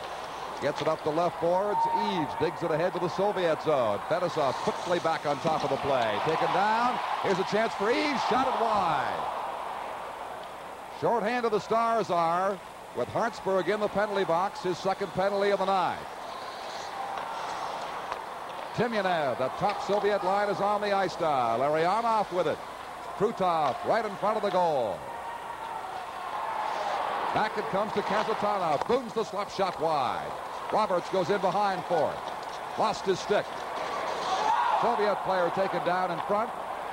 [SPEAKER 1] Gets it up the left boards. Eves digs it ahead to the Soviet zone. Fedosov quickly back on top of the play. Taken down. Here's a chance for Eves. Shot it wide. Shorthand of the Stars are with Hartsburg in the penalty box, his second penalty of the night. Timonev, the top Soviet line, is on the ice now. Larionov with it. Krutov right in front of the goal. Back it comes to Kazatanov. Booms the slap shot wide. Roberts goes in behind for it. Lost his stick. Soviet player taken down in front,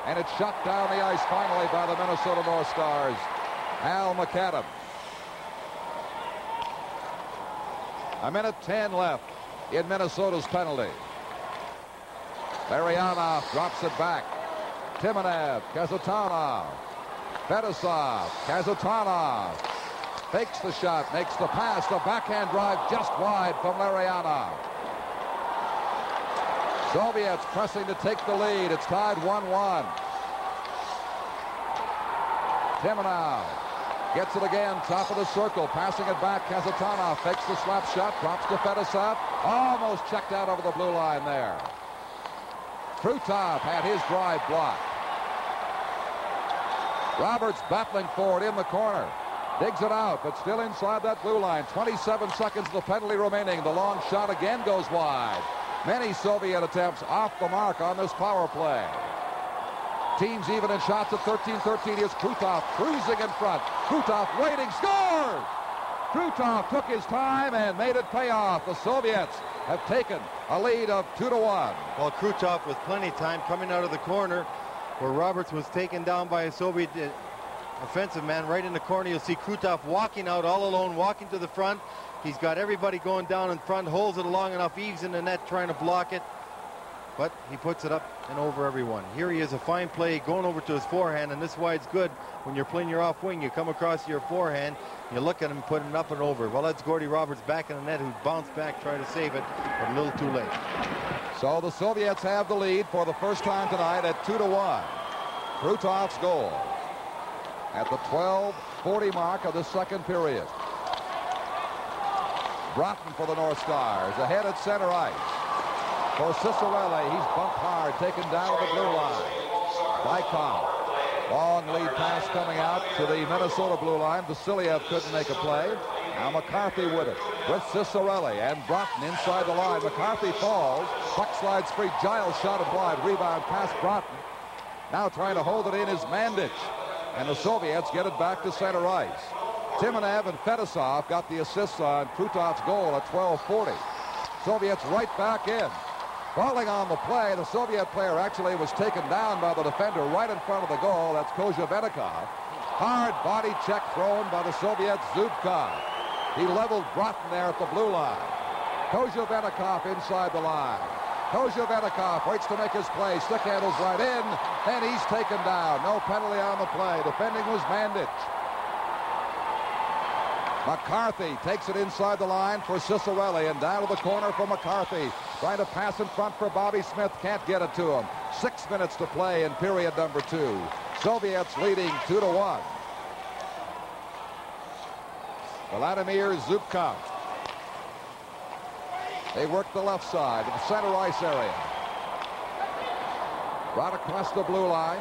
[SPEAKER 1] and it's shot down the ice finally by the Minnesota North Stars. Al McAdam. 1:10 left in Minnesota's penalty. Larionov drops it back. Timonev, Kazatanov, Fedosov, Kazatanov. Fakes the shot, makes the pass, the backhand drive just wide from Larionov. Soviets pressing to take the lead. It's tied 1-1. Timonev gets it again, top of the circle, passing it back. Kazatanov fakes the slap shot, drops to Fedosov. Almost checked out over the blue line there. Krutov had his drive blocked. Roberts battling for it in the corner. Digs it out, but still inside that blue line. 27 seconds of the penalty remaining. The long shot again goes wide. Many Soviet attempts off the mark on this power play. Teams even in shots at 13-13. Here's Krutov cruising in front. Krutov waiting, scores! Krutov took his time and made it pay off. The Soviets have taken a lead of 2-1.
[SPEAKER 2] Well, Krutov with plenty of time coming out of the corner where Roberts was taken down by a Soviet offensive man right in the corner. You'll see Krutov walking out all alone, walking to the front. He's got everybody going down in front, holds it long enough. Eves in the net trying to block it, but he puts it up and over everyone. Here he is, a fine play going over to his forehand, and this is why it's good when you're playing your off wing. You come across your forehand, you look at him putting it up and over. Well, that's Gordy Roberts back in the net, who bounced back, tried to save it, but a little too late.
[SPEAKER 1] So the Soviets have the lead for the first time tonight at 2-1. Krutov's goal at the 12:40 mark of the second period. Broughton for the North Stars, ahead at center ice. For Cicerelli, he's bumped hard, taken down to the blue line. Dykov, long lead pass coming out to the Minnesota blue line. Vasiliev couldn't make a play. Now McCarthy with it, with Cicerelli and Broughton inside the line. McCarthy falls, puck slides free. Giles shot it wide, rebound past Broughton. Now trying to hold it in is Mandich. And the Soviets get it back to center ice. Timonev and Fedosov got the assists on Krutov's goal at 12:40. Soviets right back in. Falling on the play, the Soviet player actually was taken down by the defender right in front of the goal. That's Kozhevenikov. Hard body check thrown by the Soviet Zubkov. He leveled Broughton there at the blue line. Kozhevenikov inside the line. Kozhevenikov waits to make his play. Stick handles right in, and he's taken down. No penalty on the play. Defending was Mandich. McCarthy takes it inside the line for Cicerelli, and down to the corner for McCarthy. Trying to pass in front for Bobby Smith. Can't get it to him. 6 minutes to play in period number 2. Soviets leading 2-1. Vladimir Zubkov. They work the left side, the center ice area. Right across the blue line.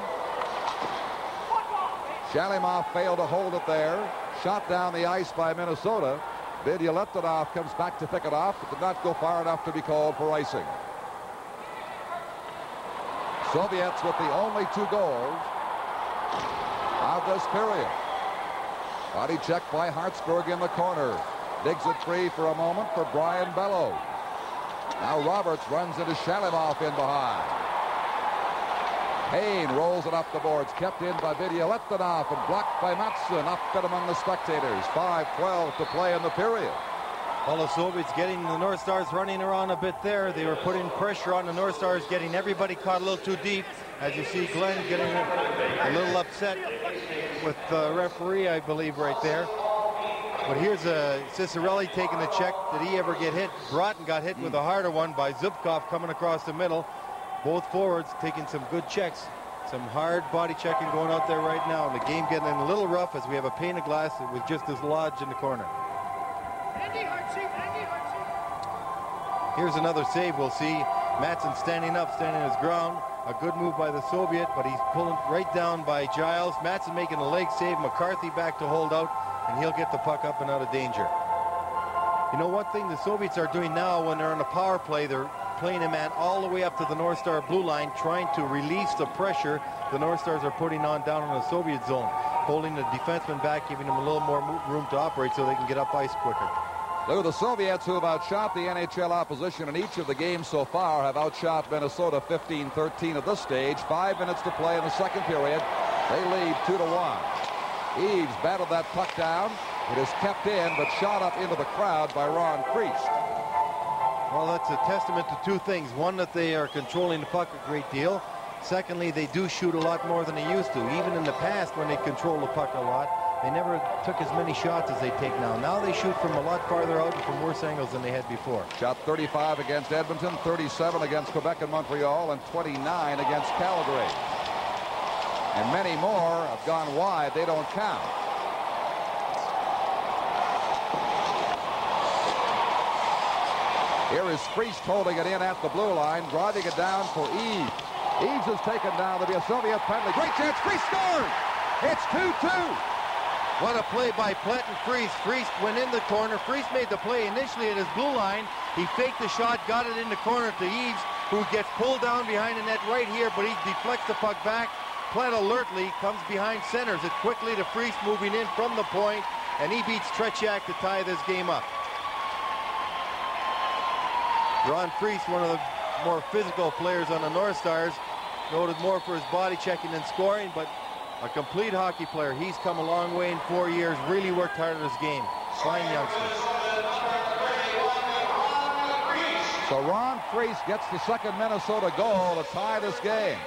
[SPEAKER 1] Shalimov failed to hold it there. Shot down the ice by Minnesota. Vidyaletdinov comes back to pick it off, but did not go far enough to be called for icing. Soviets with the only 2 goals of this period. Body check by Hartsburg in the corner. Digs it free for a moment for Brian Bellows. Now Roberts runs into Shalimov in behind. Kane rolls it up the boards, kept in by Vidyaletdinov and blocked by Matson. Up and among the spectators. 5:12 to play in the period.
[SPEAKER 2] All the Soviets getting the North Stars running around a bit there. They were putting pressure on the North Stars, getting everybody caught a little too deep. As you see Glenn getting a little upset with the referee, I believe, right there. But here's Cicerelli taking the check. Did he ever get hit? Broughton got hit with a harder one by Zubkov coming across the middle. Both forwards taking some good checks. Some hard body checking going out there right now. The game getting a little rough as we have a pane of glass. It was just as lodged in the corner. Here's another save. We'll see Matson standing up, standing his ground. A good move by the Soviet, but he's pulling right down by Giles. Matson making a leg save. McCarthy back to hold out, and he'll get the puck up and out of danger. You know, one thing the Soviets are doing now when they're on a power play, they're playing a man all the way up to the North Star blue line, trying to release the pressure the North Stars are putting on down in the Soviet zone, holding the defenseman back, giving them a little more room to operate so they can get up ice quicker.
[SPEAKER 1] Lou, the Soviets, who have outshot the NHL opposition in each of the games so far, have outshot Minnesota 15-13 at this stage. 5 minutes to play in the second period. They lead 2-1. Eaves battled that puck down. It is kept in, but shot up into the crowd by Ron Priest.
[SPEAKER 2] Well, that's a testament to 2 things. One, that they are controlling the puck a great deal. Secondly, they do shoot a lot more than they used to. Even in the past, when they controlled the puck a lot, they never took as many shots as they take now. Now they shoot from a lot farther out and from worse angles than they had before.
[SPEAKER 1] Shot 35 against Edmonton, 37 against Quebec and Montreal, and 29 against Calgary. And many more have gone wide. They don't count. Here is Priest holding it in at the blue line, driving it down for Eaves. Eaves is taken down. There'll be a Soviet penalty. Great chance. Priest scores. It's 2-2.
[SPEAKER 2] What a play by Plett and Friest. Friest went in the corner. Friest made the play initially at his blue line. He faked the shot, got it in the corner to Eaves, who gets pulled down behind the net right here, but he deflects the puck back. Plett alertly comes behind, centers it quickly to Friest, moving in from the point, and he beats Tretiak to tie this game up. Ron Priest, one of the more physical players on the North Stars, noted more for his body checking and scoring, but a complete hockey player. He's come a long way in 4 years, really worked hard at his game. Fine youngster.
[SPEAKER 1] So Ron Priest gets the second Minnesota goal to tie this game.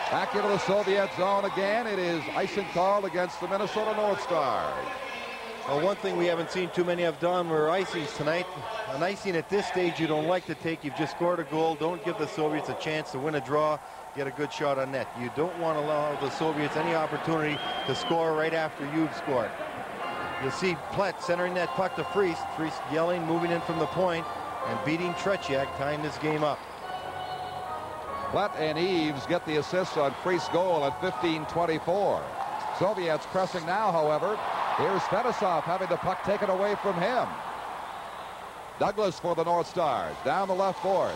[SPEAKER 1] Back into the Soviet zone again. It is icing called against the Minnesota North Stars.
[SPEAKER 2] Well, one thing we haven't seen too many of done were icings tonight. An icing at this stage you don't like to take. You've just scored a goal. Don't give the Soviets a chance to win a draw, get a good shot on net. You don't want to allow the Soviets any opportunity to score right after you've scored. You'll see Plett centering that puck to Friest. Friest yelling, moving in from the point, and beating Tretiak, tying this game up.
[SPEAKER 1] Plett and Eaves get the assists on Friest's goal at 15-24. Soviets pressing now, however. Here's Fetisov having the puck taken away from him. Douglas for the North Stars. Down the left board.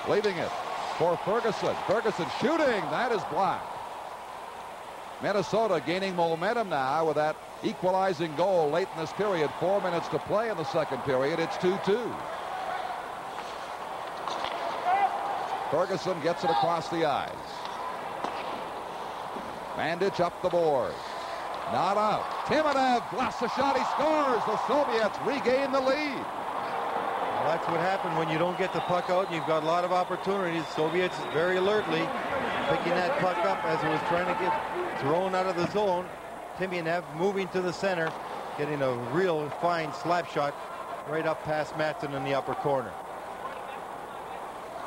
[SPEAKER 1] Leaving it for Ferguson. Ferguson shooting. That is blocked. Minnesota gaining momentum now with that equalizing goal late in this period. 4 minutes to play in the second period. It's 2-2. Ferguson gets it across the ice. Bandage up the board. Not out. Timonev blasts a shot. He scores. The Soviets regain the lead.
[SPEAKER 2] Well, that's what happened when you don't get the puck out and you've got a lot of opportunities. Soviets very alertly picking that puck up as it was trying to get thrown out of the zone. Timonev moving to the center, getting a real fine slap shot right up past Matson in the upper corner.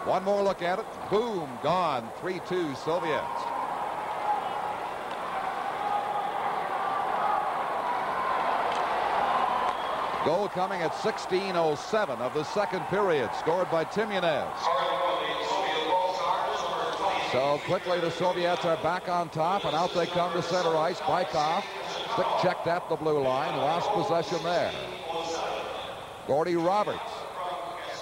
[SPEAKER 1] One more look at it. Boom. Gone. 3-2 Soviets. Goal coming at 16:07 of the second period, scored by Timyanev. So quickly the Soviets are back on top, and out they come to center ice. Bykov, stick checked at the blue line, lost possession there. Gordy Roberts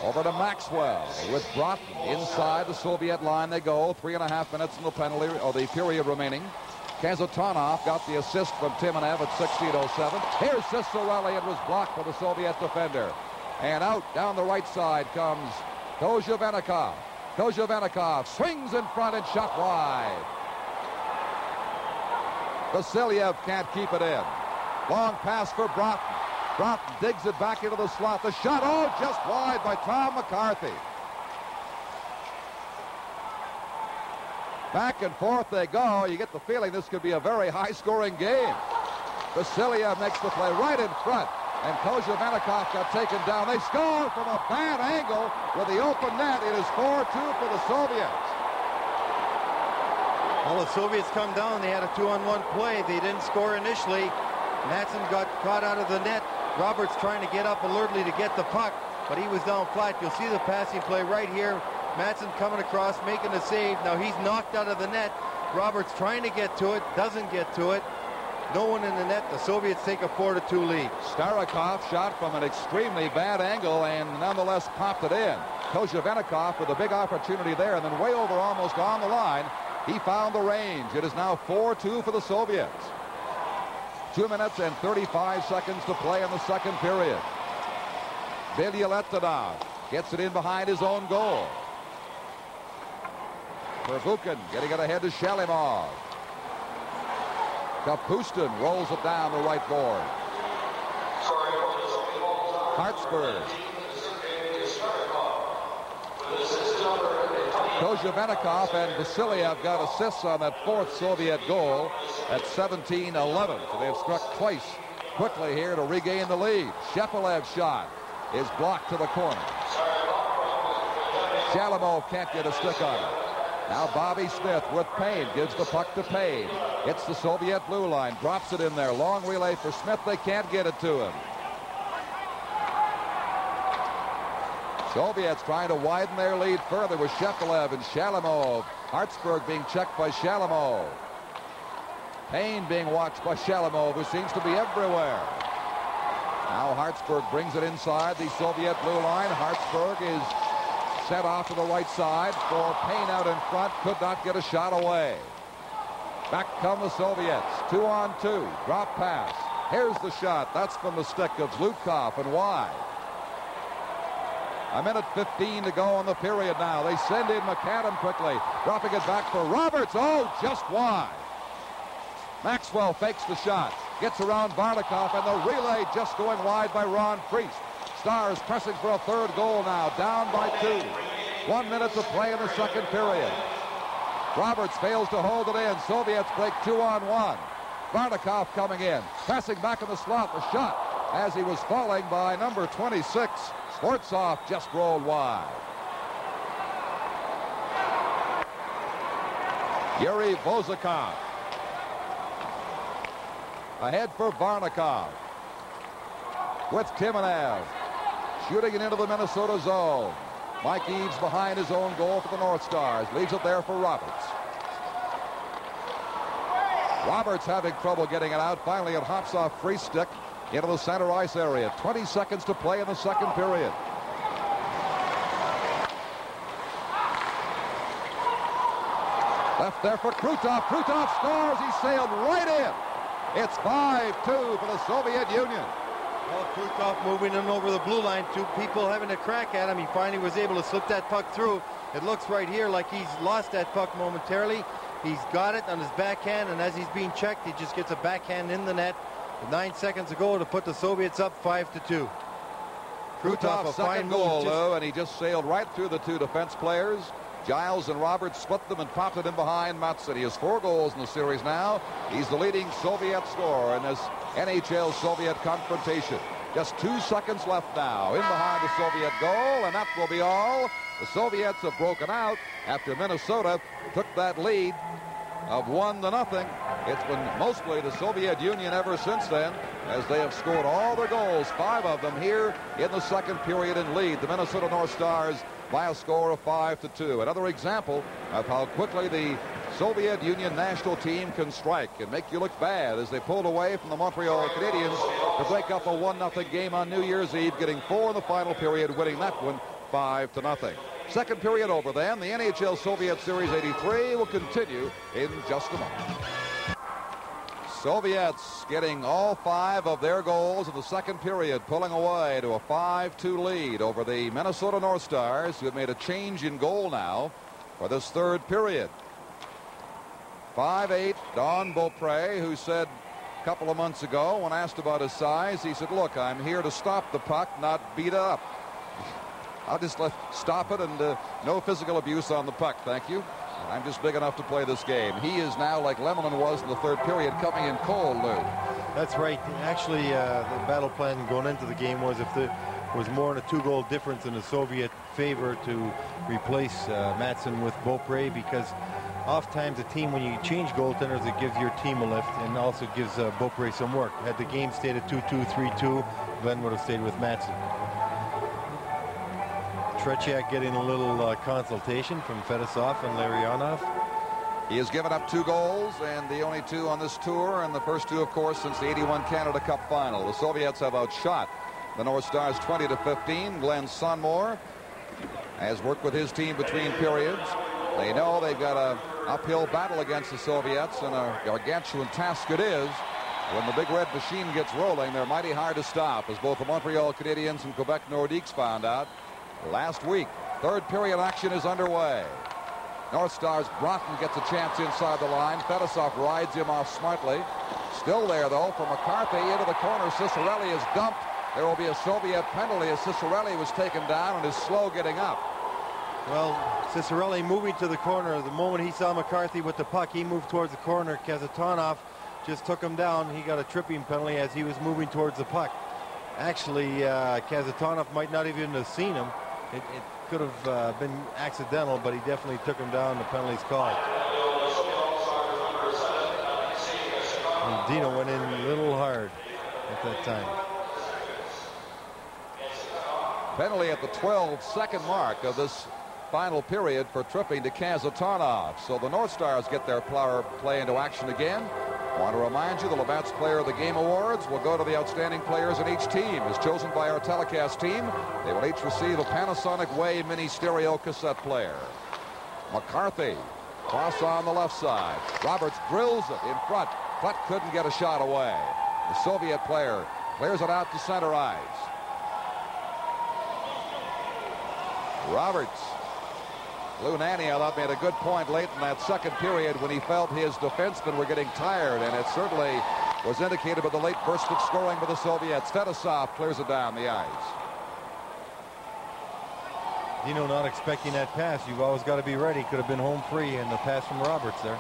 [SPEAKER 1] over to Maxwell with Broughton inside the Soviet line. They go 3.5 minutes in the penalty, or the period remaining. Kazatonov got the assist from Timonev at 16:07. Here's Cicerelli. It was blocked by the Soviet defender. And out down the right side comes Kozhevenikov. Kozhevenikov swings in front and shot wide. Vasilyev can't keep it in. Long pass for Broughton. Broughton digs it back into the slot. The shot, oh, just wide by Tom McCarthy. Back and forth they go. You get the feeling this could be a very high-scoring game. Vasilyev makes the play right in front, and Kozhevenikov got taken down. They score from a bad angle with the open net. It is 4-2 for the Soviets.
[SPEAKER 2] Well, the Soviets come down. They had a 2-on-1 play. They didn't score initially. Matson got caught out of the net. Roberts trying to get up alertly to get the puck, but he was down flat. You'll see the passing play right here. Matson coming across, making a save. Now he's knocked out of the net. Roberts trying to get to it, doesn't get to it. No one in the net. The Soviets take a 4-2 lead.
[SPEAKER 1] Starikov shot from an extremely bad angle and nonetheless popped it in. Kozhevenikov with a big opportunity there, and then way over almost on the line. He found the range. It is now 4-2 for the Soviets. 2 minutes and 35 seconds to play in the second period. Bilyaletdinov gets it in behind his own goal. Pervukin getting it ahead to Shalimov. Kapustin rolls it down the right board. Hartsburg. Kozhevenikov and Vasilyev got assists on that fourth Soviet goal at 17:11. So they've struck twice quickly here to regain the lead. Shepelev's shot is blocked to the corner. Shalimov can't get a stick on it. Now Bobby Smith with Payne gives the puck to Payne. Hits the Soviet blue line, drops it in there. Long relay for Smith. They can't get it to him. Soviets trying to widen their lead further with Shepelev and Shalimov. Hartsburg being checked by Shalimov. Payne being watched by Shalimov, who seems to be everywhere. Now Hartsburg brings it inside the Soviet blue line. Hartsburg is set off to the right side for Payne out in front. Could not get a shot away. Back come the Soviets. 2-on-2. Drop pass. Here's the shot. That's from the stick of Zlutkov and wide. 1:15 to go in the period now. They send in McAdam quickly. Dropping it back for Roberts. Oh, just wide. Maxwell fakes the shot. Gets around Varnikov, and the relay just going wide by Ron Priest. Stars pressing for a third goal now. Down by 2. 1 minute to play in the second period. Roberts fails to hold it in. Soviets break 2-on-1. Varnikov coming in. Passing back in the slot. The shot as he was falling by number 26. Sportsov just rolled wide. Yuri Vozakov. Ahead for Varnikov. With Timonev. Shooting it into the Minnesota zone. Mike Eaves behind his own goal for the North Stars. Leaves it there for Roberts. Roberts having trouble getting it out. Finally, it hops off free stick into the center ice area. 20 seconds to play in the second period. Left there for Krutov. Krutov scores. He sailed right in. It's 5-2 for the Soviet Union.
[SPEAKER 2] Well, Krutov moving in over the blue line. 2 people having a crack at him. He finally was able to slip that puck through. It looks right here like he's lost that puck momentarily. He's got it on his backhand, and as he's being checked, he just gets a backhand in the net. 9 seconds ago to put the Soviets up 5-2.
[SPEAKER 1] Krutov, second goal, Lou, and he just sailed right through the 2 defense players. Giles and Roberts split them and popped it in behind Matson. He has 4 goals in the series now. He's the leading Soviet scorer in this NHL-Soviet confrontation. Just 2 seconds left now in behind the Soviet goal, and that will be all. The Soviets have broken out after Minnesota took that lead of 1-0. It's been mostly the Soviet Union ever since then, as they have scored all their goals, 5 of them here in the second period, and lead the Minnesota North Stars by a score of 5-2. Another example of how quickly the Soviet Union national team can strike and make you look bad, as they pulled away from the Montreal Canadiens to break up a 1-0 game on New Year's Eve, getting 4 in the final period, winning that one 5-0. Second period over then. The NHL Soviet Series 83 will continue in just a moment. Soviets getting all 5 of their goals in the second period, pulling away to a 5-2 lead over the Minnesota North Stars, who have made a change in goal now for this third period. 5'8" Don Beaupre, who said a couple of months ago, when asked about his size, he said, "Look, I'm here to stop the puck, not beat it up. I'll just stop it, and no physical abuse on the puck, thank you. I'm just big enough to play this game." He is now, like Lemelin was in the third period, coming in cold, Lou.
[SPEAKER 2] That's right. Actually, the battle plan going into the game was, if there was more than a 2-goal difference in the Soviet favor, to replace Matson with Beaupre, because oftentimes a team, when you change goaltenders, it gives your team a lift and also gives Beaupre some work. Had the game stayed at 2-2, 3-2, Glenn would have stayed with Matson. Tretiak getting a little consultation from Fedosov and Larionov.
[SPEAKER 1] He has given up 2 goals, and the only 2 on this tour, and the first 2, of course, since the '81 Canada Cup final. The Soviets have outshot the North Stars 20-15. Glenn Sonmore has worked with his team between periods. They know they've got an uphill battle against the Soviets, and a gargantuan task it is. When the big red machine gets rolling, they're mighty hard to stop, as both the Montreal Canadiens and Quebec Nordiques found out last week. Third period action is underway. North Stars Broughton gets a chance inside the line. Fedosov rides him off smartly. Still there, though, for McCarthy into the corner. Ciccarelli is dumped. There will be a Soviet penalty, as Ciccarelli was taken down and is slow getting up.
[SPEAKER 2] Well, Ciccarelli moving to the corner. The moment he saw McCarthy with the puck, he moved towards the corner. Kazatonov just took him down. He got a tripping penalty as he was moving towards the puck. Actually, Kazatonov might not even have seen him. It could have been accidental, but he definitely took him down. The penalty's called. And Dino went in a little hard at that time.
[SPEAKER 1] Penalty at the 12-second mark of this final period for tripping to Kazatonov. So the North Stars get their power play into action again. I want to remind you, the Labatt's Player of the Game Awards will go to the outstanding players in each team, as chosen by our telecast team. They will each receive a Panasonic Wave mini stereo cassette player. McCarthy, cross on the left side. Roberts drills it in front, but couldn't get a shot away. The Soviet player clears it out to center ice. Roberts. Lou Nanne, I thought, made a good point late in that second period when he felt his defensemen were getting tired, and it certainly was indicated by the late burst of scoring by the Soviets. Fedosov clears it down the ice.
[SPEAKER 2] Dino not expecting that pass. You've always got to be ready. Could have been home free, and the pass from Roberts there.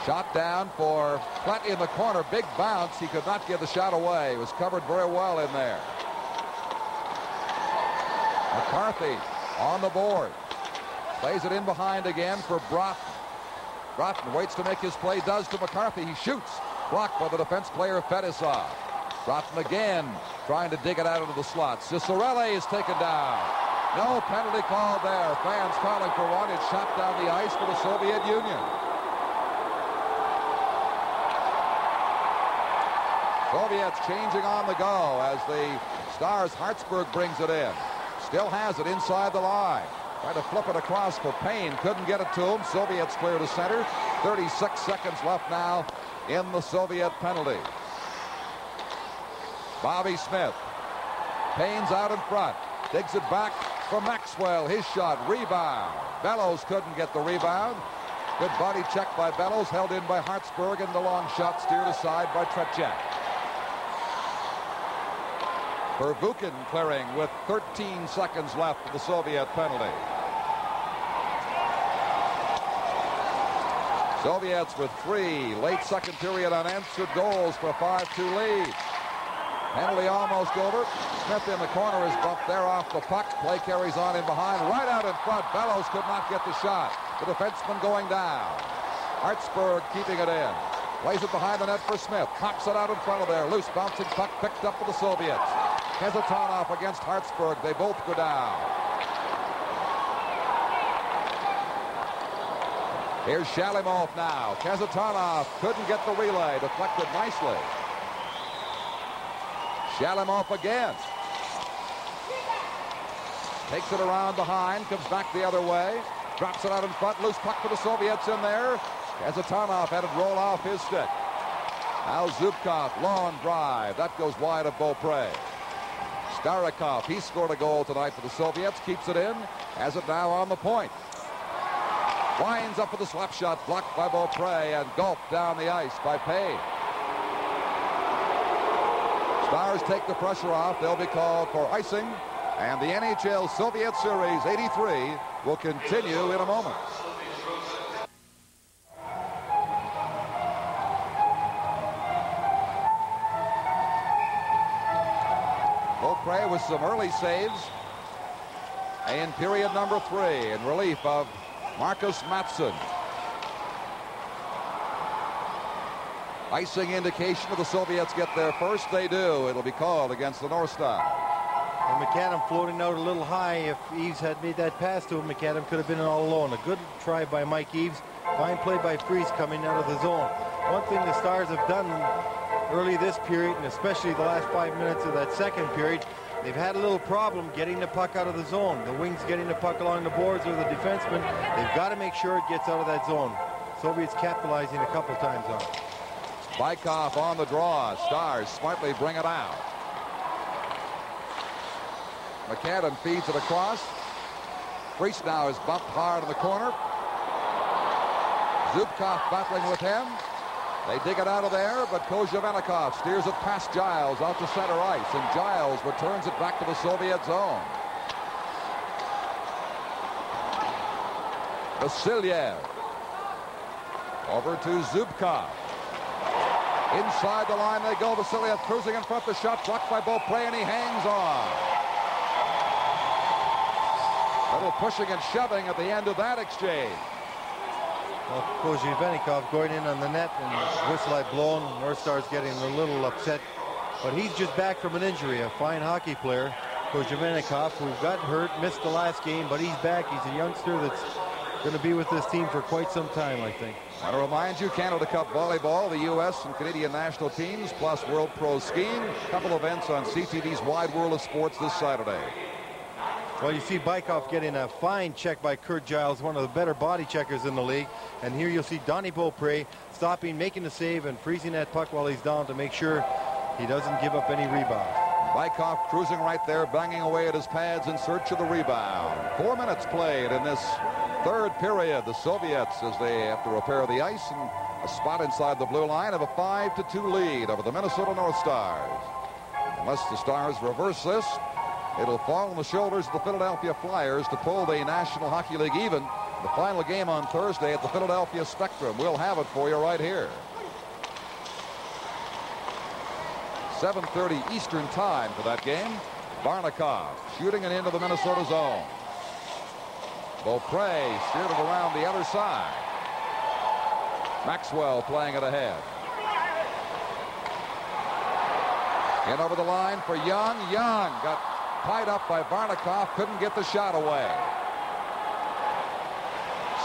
[SPEAKER 1] Shot down for Plenty in the corner. Big bounce. He could not give the shot away. It was covered very well in there. McCarthy on the board. Plays it in behind again for Broughton. Broughton waits to make his play. Does to McCarthy. He shoots. Blocked by the defense player Fedosov. Broughton again trying to dig it out into the slot. Ciccarelli is taken down. No penalty called there. Fans calling for one. It's shot down the ice for the Soviet Union. Soviets changing on the go as the Stars Hartsburg brings it in. Still has it inside the line. Tried to flip it across for Payne. Couldn't get it to him. Soviets clear to center. 36 seconds left now in the Soviet penalty. Bobby Smith. Payne's out in front. Digs it back for Maxwell. His shot. Rebound. Bellows couldn't get the rebound. Good body check by Bellows. Held in by Hartsburg, and the long shot steered aside by Tretiak. Pervukin clearing with 13 seconds left of the Soviet penalty. Soviets with 3 late second period unanswered goals for a 5-2 lead. Penalty almost over. Smith in the corner is bumped there off the puck. Play carries on in behind. Right out in front. Bellows could not get the shot. The defenseman going down. Hartsburg keeping it in. Plays it behind the net for Smith. Cocks it out in front of there. Loose bouncing puck picked up for the Soviets. Kazatonov against Hartsburg. They both go down. Here's Shalimov now. Kazatonov couldn't get the relay. Deflected nicely. Shalimov again. Takes it around behind. Comes back the other way. Drops it out in front. Loose puck for the Soviets in there. Kazatonov had it roll off his stick. Now Zubkov, long drive. That goes wide of Beaupre. Starikov, he scored a goal tonight for the Soviets. Keeps it in. Has it now on the point. Winds up with a slap shot. Blocked by Beaupre and gulped down the ice by Payne. Stars take the pressure off. They'll be called for icing. And the NHL Soviet Series 83 will continue in a moment. Beaupre with some early saves in period number 3 in relief of Marcus Mattsson. Icing indication of the Soviets get there first. They do. It'll be called against the North Star.
[SPEAKER 2] And McAdam floating out a little high. If Eves had made that pass to him, McAdam could have been all alone. A good try by Mike Eves. Fine play by Freese coming out of the zone. One thing the Stars have done early this period, and especially the last 5 minutes of that second period, they've had a little problem getting the puck out of the zone. The wings getting the puck along the boards or the defenseman. They've got to make sure it gets out of that zone. Soviets capitalizing a couple times on it.
[SPEAKER 1] Bykov on the draw. Stars smartly bring it out. McAdam feeds it across. Freese now is bumped hard in the corner. Zubkov battling with him. They dig it out of there, but Kozhevenikov steers it past Giles out to center ice, and Giles returns it back to the Soviet zone. Vasilyev over to Zubkov. Inside the line they go. Vasilyev cruising in front. The shot blocked by Beaupre, and he hangs on. A little pushing and shoving at the end of that exchange.
[SPEAKER 2] Well, Kozhevenikov going in on the net, and whistle had blown. North Stars getting a little upset, but he's just back from an injury. A fine hockey player, Kozhevenikov, who got hurt, missed the last game, but he's back. He's a youngster that's going to be with this team for quite some time, I think.
[SPEAKER 1] I want to remind you, Canada Cup Volleyball, the U.S. and Canadian national teams, plus World Pro Skiing. A couple events on CTV's Wide World of Sports this Saturday.
[SPEAKER 2] Well, you see Bykov getting a fine check by Kurt Giles, one of the better body checkers in the league. And here you'll see Donnie Beaupre stopping, making the save, and freezing that puck while he's down to make sure he doesn't give up any rebound.
[SPEAKER 1] Bykov cruising right there, banging away at his pads in search of the rebound. 4 minutes played in this third period. The Soviets, as they have to repair the ice, and a spot inside the blue line, have a 5-2 lead over the Minnesota North Stars. Unless the Stars reverse this, it'll fall on the shoulders of the Philadelphia Flyers to pull the National Hockey League even. The final game on Thursday at the Philadelphia Spectrum. We'll have it for you right here. 7:30 Eastern time for that game. Barnikov shooting it into the Minnesota zone. Beaupre steered it around the other side. Maxwell playing it ahead. In over the line for Young. Young got tied up by Barnikov, couldn't get the shot away.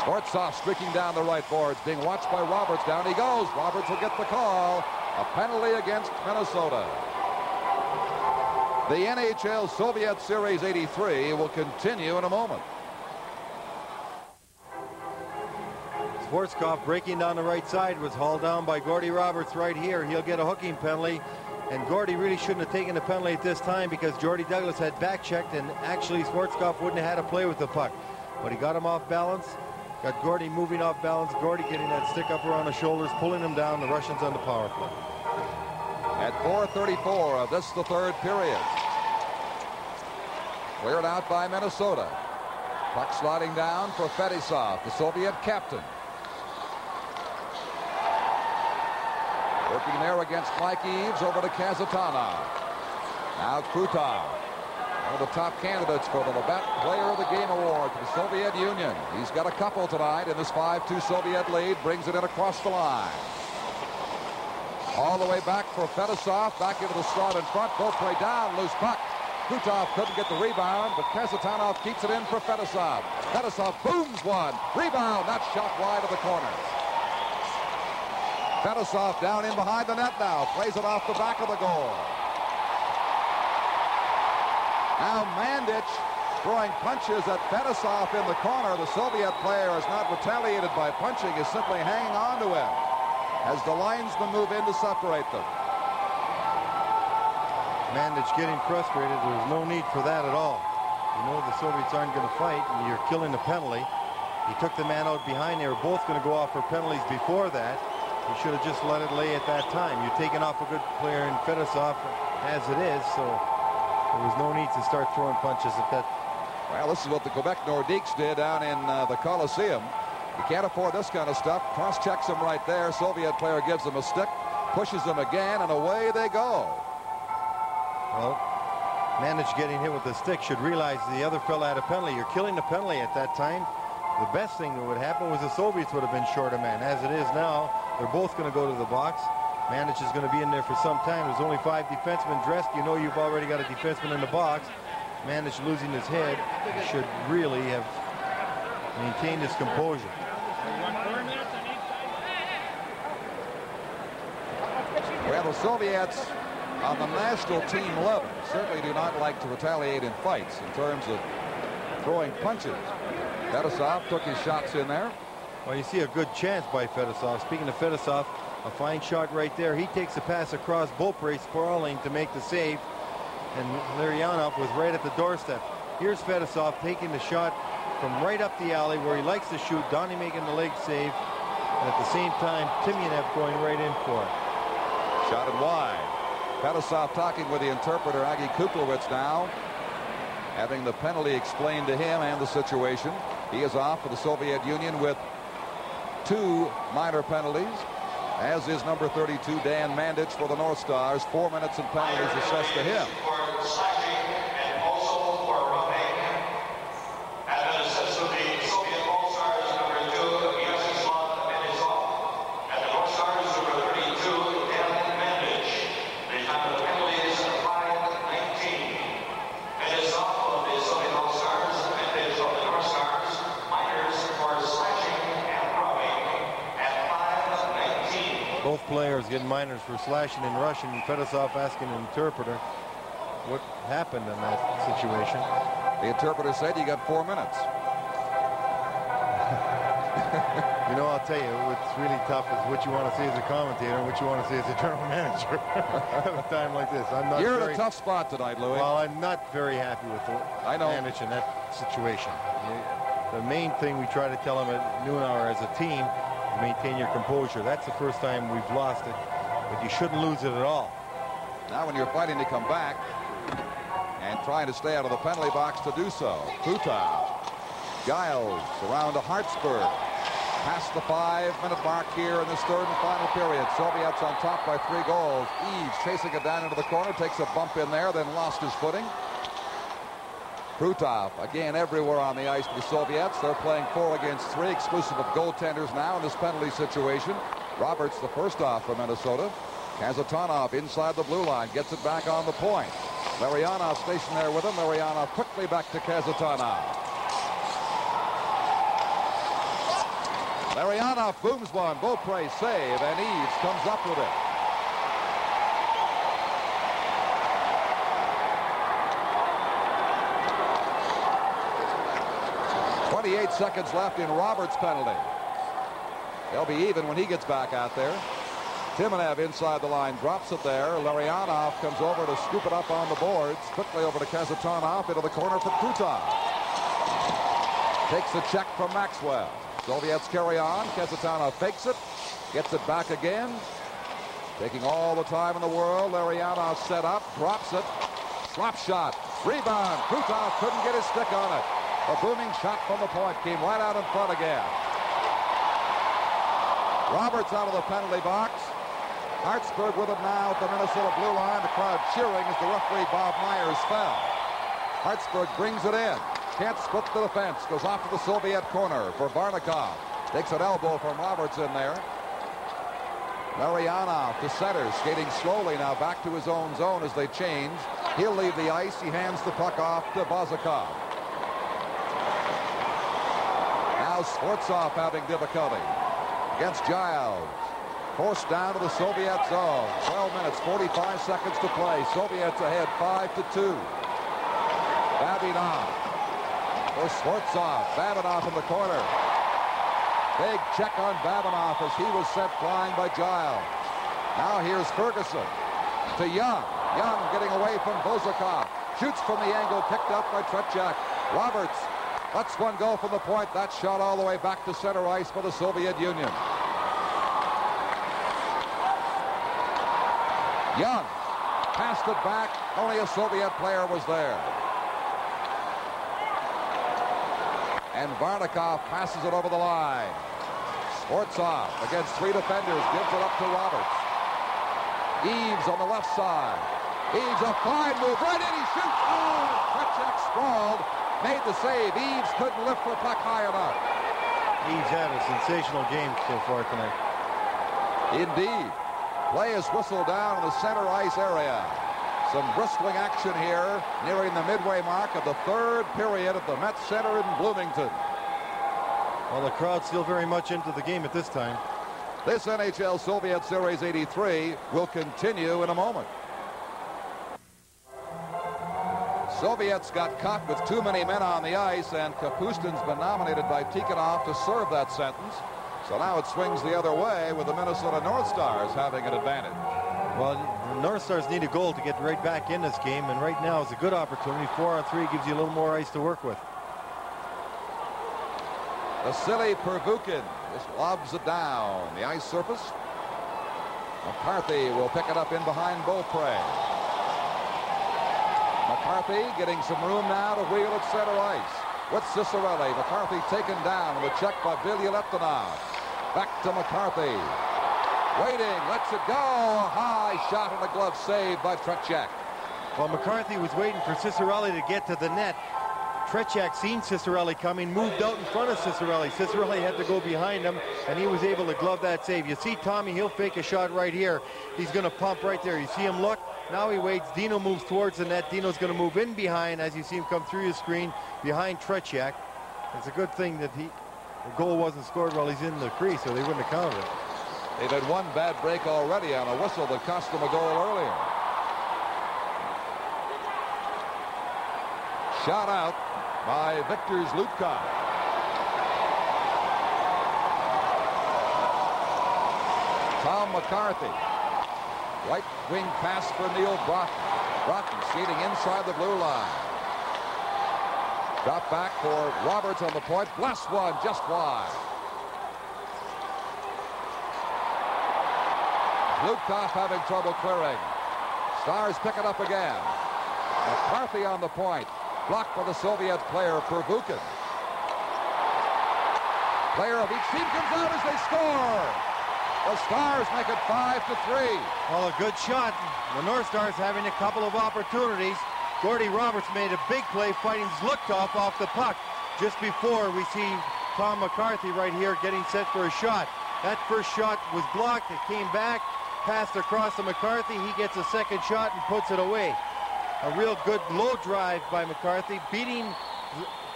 [SPEAKER 1] Skvortsov streaking down the right boards, being watched by Roberts. Down he goes. Roberts will get the call. A penalty against Minnesota. The NHL Soviet Series 83 will continue in a moment.
[SPEAKER 2] Skvortsov breaking down the right side was hauled down by Gordy Roberts right here. He'll get a hooking penalty. And Gordy really shouldn't have taken the penalty at this time because Jordy Douglas had back checked, and actually Skvortsov wouldn't have had to play with the puck. But he got him off balance. Got Gordy moving off balance. Gordy getting that stick up around the shoulders, pulling him down. The Russians on the power play.
[SPEAKER 1] At 4:34 of this, the third period. Cleared out by Minnesota. Puck sliding down for Fetisov, the Soviet captain. Working there against Mike Eves over to Kazatonov. Now Krutov, one of the top candidates for the Lebet Player of the Game Award for the Soviet Union. He's got a couple tonight in this 5-2 Soviet lead. Brings it in across the line. All the way back for Fedosov. Back into the slot in front. Both play down. Loose puck. Krutov couldn't get the rebound, but Kasatonov keeps it in for Fedosov. Fedosov booms one. Rebound. That shot wide of the corner. Fedosov down in behind the net now. Plays it off the back of the goal. Now Mandic throwing punches at Fedosov in the corner. The Soviet player is not retaliated by punching. Is simply hanging on to him as the linesmen move in to separate them.
[SPEAKER 2] Mandic getting frustrated. There's no need for that at all. You know the Soviets aren't going to fight, and you're killing the penalty. He took the man out behind. They were both going to go off for penalties before that. You should have just let it lay at that time. You're taking off a good player in Fedosov as it is, so there was no need to start throwing punches at that.
[SPEAKER 1] Well, this is what the Quebec Nordiques did down in the Coliseum. You can't afford this kind of stuff. Cross-checks him right there. Soviet player gives him a stick, pushes him again, and away they go.
[SPEAKER 2] Well, Mandic getting hit with the stick should realize the other fella had a penalty. You're killing the penalty at that time. The best thing that would happen was the Soviets would have been short a man. As it is now, they're both going to go to the box. Mandic is going to be in there for some time. There's only 5 defensemen dressed. You know you've already got a defenseman in the box. Mandic losing his head should really have maintained his composure.
[SPEAKER 1] Well, the Soviets on the national team level certainly do not like to retaliate in fights in terms of throwing punches. Fedosov took his shots in there.
[SPEAKER 2] Well, you see a good chance by Fedosov. Speaking of Fedosov, a fine shot right there. He takes a pass across Beaupre, sprawling to make the save, and Larionov was right at the doorstep. Here's Fedosov taking the shot from right up the alley where he likes to shoot. Donnie making the leg save, and at the same time, Timyanev going right in for it.
[SPEAKER 1] Shot it wide. Fedosov talking with the interpreter, Aggie Kuklowitz now, having the penalty explained to him and the situation. He is off for the Soviet Union with 2 minor penalties, as is number 32, Dan Mandic, for the North Stars. 4 minutes and penalties assessed to him.
[SPEAKER 2] Both players getting minors for slashing and rushing, and Fedosov asking an interpreter what happened in that situation.
[SPEAKER 1] The interpreter said you got 4 minutes.
[SPEAKER 2] You know, I'll tell you, what's really tough is what you want to see as a commentator and what you want to see as a general manager at a time like this.
[SPEAKER 1] You're in a tough spot tonight, Louis.
[SPEAKER 2] Well, I'm not very happy with the manage in that situation. The main thing we try to tell them at noon hour as a team, maintain your composure. That's the first time we've lost it, but you shouldn't lose it at all.
[SPEAKER 1] Now when you're fighting to come back and trying to stay out of the penalty box to do so. Krutov, Giles around to Hartsburg. Past the 5-minute mark here in this third and final period. Soviets on top by 3 goals. Eves chasing it down into the corner, takes a bump in there, then lost his footing. Krutov again everywhere on the ice for the Soviets. They're playing 4 against 3, exclusive of goaltenders now in this penalty situation. Roberts the first off for Minnesota. Kasatonov inside the blue line, gets it back on the point. Larionov stationed there with him. Larionov quickly back to Kasatonov. Larionov booms one. Beaupre save, and Eves comes up with it. .28 seconds left in Roberts' penalty. They'll be even when he gets back out there. Timonev inside the line, drops it there. Larionov comes over to scoop it up on the boards. Quickly over to Kasatonov into the corner for Krutov. Takes a check from Maxwell. Soviets carry on. Kasatonov fakes it. Gets it back again. Taking all the time in the world. Larionov set up. Drops it. Slap shot. Rebound. Krutov couldn't get his stick on it. A booming shot from the point came right out in front again. Roberts out of the penalty box. Hartsburg with it now at the Minnesota blue line. The crowd cheering as the referee Bob Myers fell. Hartsburg brings it in. Kent splits the defense. Goes off to the Soviet corner for Varnikov. Takes an elbow from Roberts in there. Larionov to center, skating slowly now back to his own zone as they change. He'll leave the ice. He hands the puck off to Bozakov. Now Sfortsov having difficulty against Giles. Forced down to the Soviet zone. 12 minutes, 45 seconds to play. Soviets ahead 5-2. Babinov for Sfortsov. Babinov in the corner. Big check on Babinov as he was sent flying by Giles. Now here's Ferguson to Young. Young getting away from Bozakov. Shoots from the angle, picked up by Tretiak. Roberts lets one go from the point. That shot all the way back to center ice for the Soviet Union. Young passed it back. Only a Soviet player was there. And Varnikov passes it over the line. Sfortsov against three defenders gives it up to Roberts. Eaves on the left side. Eaves a fine move. Right in, he shoots. Oh, Tretiak sprawled. Made the save. Eaves couldn't lift the puck high enough.
[SPEAKER 2] Eaves had a sensational game so far tonight.
[SPEAKER 1] Indeed. Play is whistled down in the center ice area. Some bristling action here nearing the midway mark of the third period at the Met Center in Bloomington.
[SPEAKER 2] Well, the crowd's still very much into the game at this time.
[SPEAKER 1] This NHL Soviet Series 83 will continue in a moment. Soviets got caught with too many men on the ice, and Kapustin's been nominated by Tikhonov to serve that sentence. So now it swings the other way with the Minnesota North Stars having an advantage.
[SPEAKER 2] Well, the North Stars need a goal to get right back in this game, and right now is a good opportunity. 4-on-3 gives you a little more ice to work with.
[SPEAKER 1] Vasily Pervukin just lobs it down the ice surface. McCarthy will pick it up in behind Beaupre. McCarthy getting some room now to wheel at center ice with Cicerelli. McCarthy taken down with a check by Vilya Leptonov. Back to McCarthy. Waiting, lets it go. A high shot and a glove save by Tretiak.
[SPEAKER 2] Well, McCarthy was waiting for Cicerelli to get to the net. Tretiak seen Cicerelli coming, moved out in front of Cicerelli. Cicerelli had to go behind him, and he was able to glove that save. You see Tommy, he'll fake a shot right here. He's going to pump right there. You see him look. Now he waits. Dino moves towards the net. Dino's going to move in behind as you see him come through your screen behind Tretiak. It's a good thing that the goal wasn't scored while he's in the crease, or they wouldn't have counted it.
[SPEAKER 1] They've had one bad break already on a whistle that cost them a goal earlier. Shot out by Viktor Zlutkov. Tom McCarthy. Right wing pass for Neil Broughton. Broughton skating inside the blue line. Drop back for Roberts on the point. Bless one just wide. Zlutkov having trouble clearing. Stars pick it up again. McCarthy on the point. Blocked by the Soviet player, Pervukin. Player of each team comes out as they score. The Stars make it 5-3.
[SPEAKER 2] Well, a good shot. The North Stars having a couple of opportunities. Gordy Roberts made a big play fighting Zlutkov off the puck. Just before we see Tom McCarthy right here getting set for a shot. That first shot was blocked. It came back, passed across to McCarthy. He gets a second shot and puts it away. A real good low drive by McCarthy, beating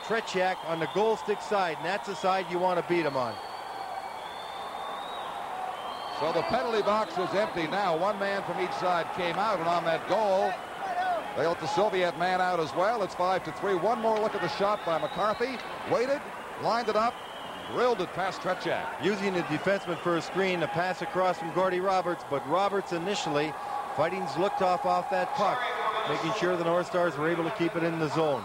[SPEAKER 2] Tretiak on the goal stick side, and that's the side you want to beat him on.
[SPEAKER 1] So the penalty box was empty now. One man from each side came out, and on that goal, they let the Soviet man out as well. It's 5-3. One more look at the shot by McCarthy. Waited, lined it up, drilled it past Tretiak.
[SPEAKER 2] Using the defenseman for a screen, a pass across from Gordy Roberts, but Roberts initially fighting Zlutkov off that puck, making sure the North Stars were able to keep it in the zone.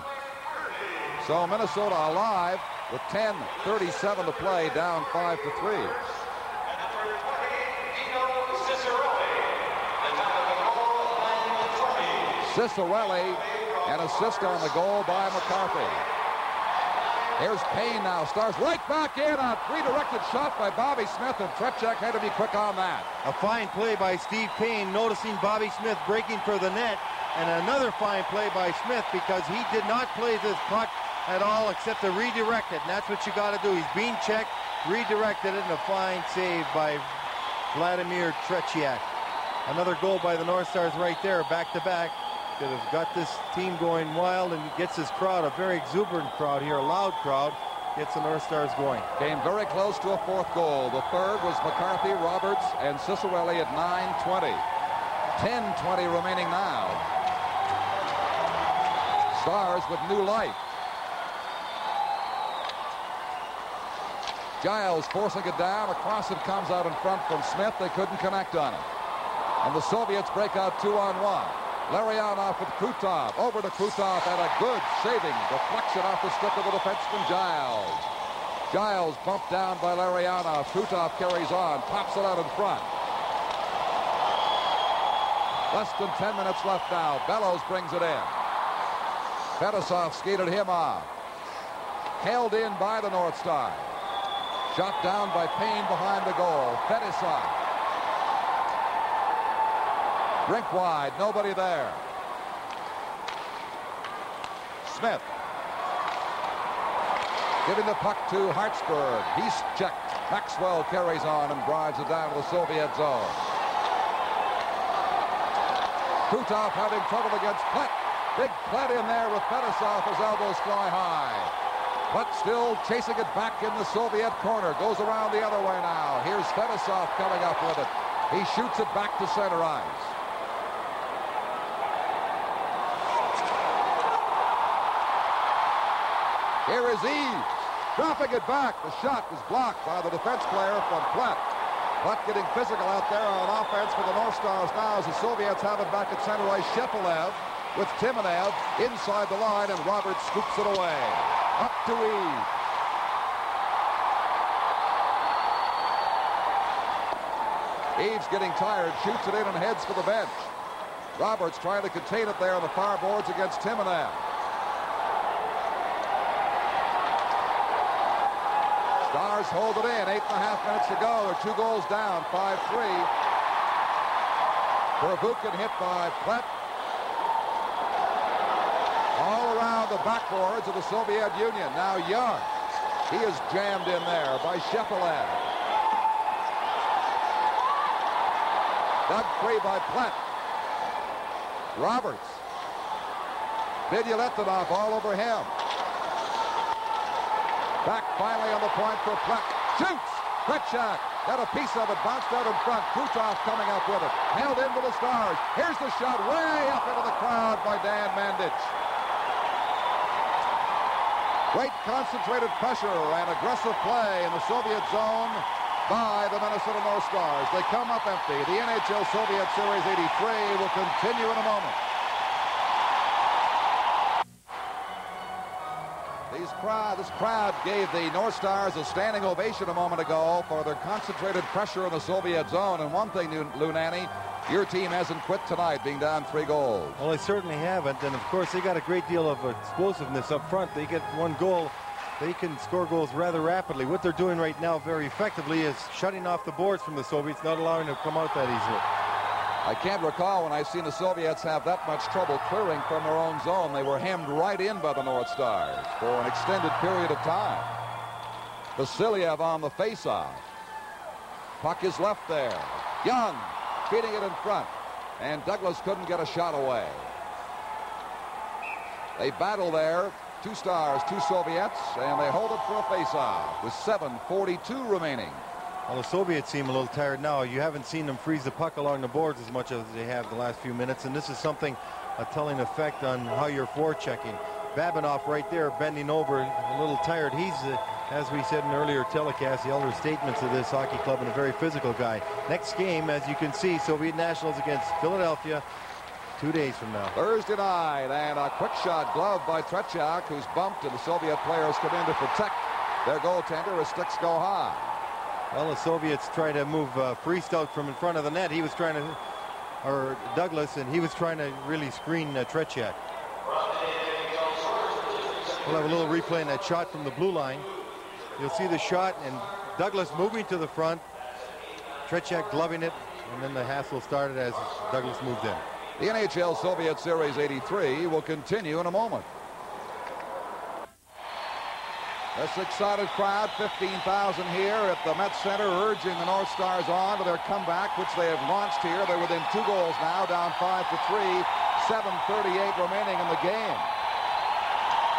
[SPEAKER 1] So Minnesota alive with 10:37 to play, down 5-3. Cicerelli, an assist on the goal by McCarthy. Here's Payne now. Stars right back in. A redirected shot by Bobby Smith, and Tretiak had to be quick on that.
[SPEAKER 2] A fine play by Steve Payne, noticing Bobby Smith breaking for the net. And another fine play by Smith, because he did not play this puck at all except to redirect it. And that's what you got to do. He's being checked, redirected it, and a fine save by Vladimir Tretiak. Another goal by the North Stars right there, back-to-back. Could have got this team going wild, and gets this crowd, a very exuberant crowd here, a loud crowd, gets the North Stars going.
[SPEAKER 1] Came very close to a fourth goal. The third was McCarthy, Roberts, and Cicerelli at 9:20. 10:20 remaining now. Stars with new life. Giles forcing it down. Across it comes out in front from Smith. They couldn't connect on it. And the Soviets break out 2-on-1. Larionov with Krutov. Over to Krutov, and a good saving deflection off the stick of the defenseman Giles. Giles bumped down by Larionov. Krutov carries on. Pops it out in front. Less than 10 minutes left now. Bellows brings it in. Fedosov skated him off. Held in by the North Stars. Shot down by Payne behind the goal. Fedosov. Rink wide. Nobody there. Smith. Giving the puck to Hartsburg. He's checked. Maxwell carries on and drives it down to the Soviet zone. Krutov having trouble against Plett. Big Plett in there with Fedosov. His elbows fly high. Plett still chasing it back in the Soviet corner. Goes around the other way now. Here's Fedosov coming up with it. He shoots it back to center ice. Here is Eves. Dropping it back. The shot was blocked by the defense player from Plett. Plett getting physical out there on offense for the North Stars now as the Soviets have it back at center ice. Shepelev with Timonev inside the line, and Roberts scoops it away. Up to Eves. Eves getting tired, shoots it in and heads for the bench. Roberts trying to contain it there on the far boards against Timonev. Stars hold it in. 8.5 minutes to go. They're 2 goals down. 5-3. Pervukin hit by Plett. All around the backboards of the Soviet Union. Now Young. He is jammed in there by Shepelev. Dug free by Plett. Roberts. Vidyaletdinov all over him. Back finally on the point for Plett. Shoots! Tretiak got a piece of it. Bounced out in front. Krutov coming up with it. Held into the Stars. Here's the shot way up into the crowd by Dan Mandich. Great concentrated pressure and aggressive play in the Soviet zone by the Minnesota North Stars. They come up empty. The NHL Soviet Series 83 will continue in a moment. This crowd gave the North Stars a standing ovation a moment ago for their concentrated pressure in the Soviet zone. And one thing, Lou Nanne, your team hasn't quit tonight, being down 3 goals.
[SPEAKER 2] Well, they certainly haven't. And, of course, they got a great deal of explosiveness up front. They get 1 goal. They can score goals rather rapidly. What they're doing right now very effectively is shutting off the boards from the Soviets, not allowing them to come out that easily.
[SPEAKER 1] I can't recall when I've seen the Soviets have that much trouble clearing from their own zone. They were hemmed right in by the North Stars for an extended period of time. Vasiliev on the faceoff. Puck is left there. Young feeding it in front. And Douglas couldn't get a shot away. They battle there. 2 Stars, 2 Soviets, and they hold it for a faceoff with 7:42 remaining.
[SPEAKER 2] Well, the Soviets seem a little tired now. You haven't seen them freeze the puck along the boards as much as they have the last few minutes, and this is something, a telling effect on how you're forechecking. Babinov right there bending over, a little tired. He's, as we said in earlier telecast, the elder statements of this hockey club, and a very physical guy. Next game, as you can see, Soviet Nationals against Philadelphia 2 days from now.
[SPEAKER 1] Thursday night, and a quick shot glove by Tretiak, who's bumped, and the Soviet players come in to protect their goaltender as sticks go high.
[SPEAKER 2] Well, the Soviets try to move Priest out from in front of the net. He was trying to, or Douglas, and he was trying to really screen Tretiak. We'll have a little replay on that shot from the blue line. You'll see the shot, and Douglas moving to the front. Tretiak gloving it, and then the hassle started as Douglas moved in.
[SPEAKER 1] The NHL Soviet Series 83 will continue in a moment. This excited crowd, 15,000 here at the Met Center, urging the North Stars on to their comeback, which they have launched here. They're within 2 goals now, down 5-3, 7:38 remaining in the game.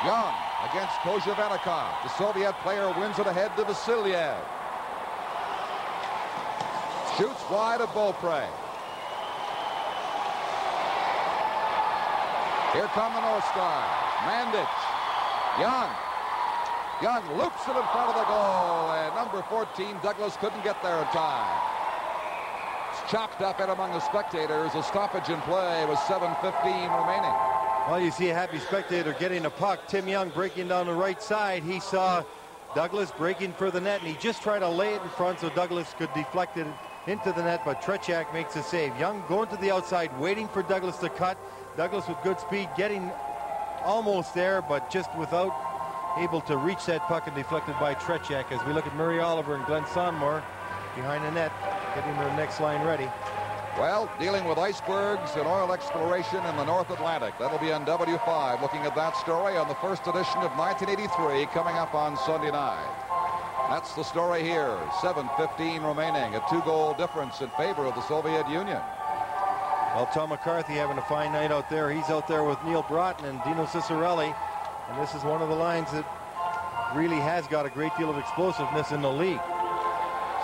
[SPEAKER 1] Young against Kozhevenikov. The Soviet player wins it ahead to Vasilyev. Shoots wide of Beaupre. Here come the North Stars. Mandich. Young loops it in front of the goal, and number 14, Douglas, couldn't get there in time. It's chopped up in among the spectators. A stoppage in play with 7:15 remaining.
[SPEAKER 2] Well, you see a happy spectator getting a puck. Tim Young breaking down the right side. He saw Douglas breaking for the net, and he just tried to lay it in front so Douglas could deflect it into the net, but Tretiak makes a save. Young going to the outside, waiting for Douglas to cut. Douglas with good speed, getting almost there, but just without able to reach that puck, and deflected by Tretiak. As we look at Murray Oliver and Glenn Sonmore behind the net, getting their next line ready.
[SPEAKER 1] Well, dealing with icebergs and oil exploration in the North Atlantic. That'll be on W5. Looking at that story on the first edition of 1983, coming up on Sunday night. That's the story here. 7:15 remaining. A 2-goal difference in favor of the Soviet Union.
[SPEAKER 2] Well, Tom McCarthy having a fine night out there. He's out there with Neil Broughton and Dino Ciccarelli. And this is one of the lines that really has got a great deal of explosiveness in the league.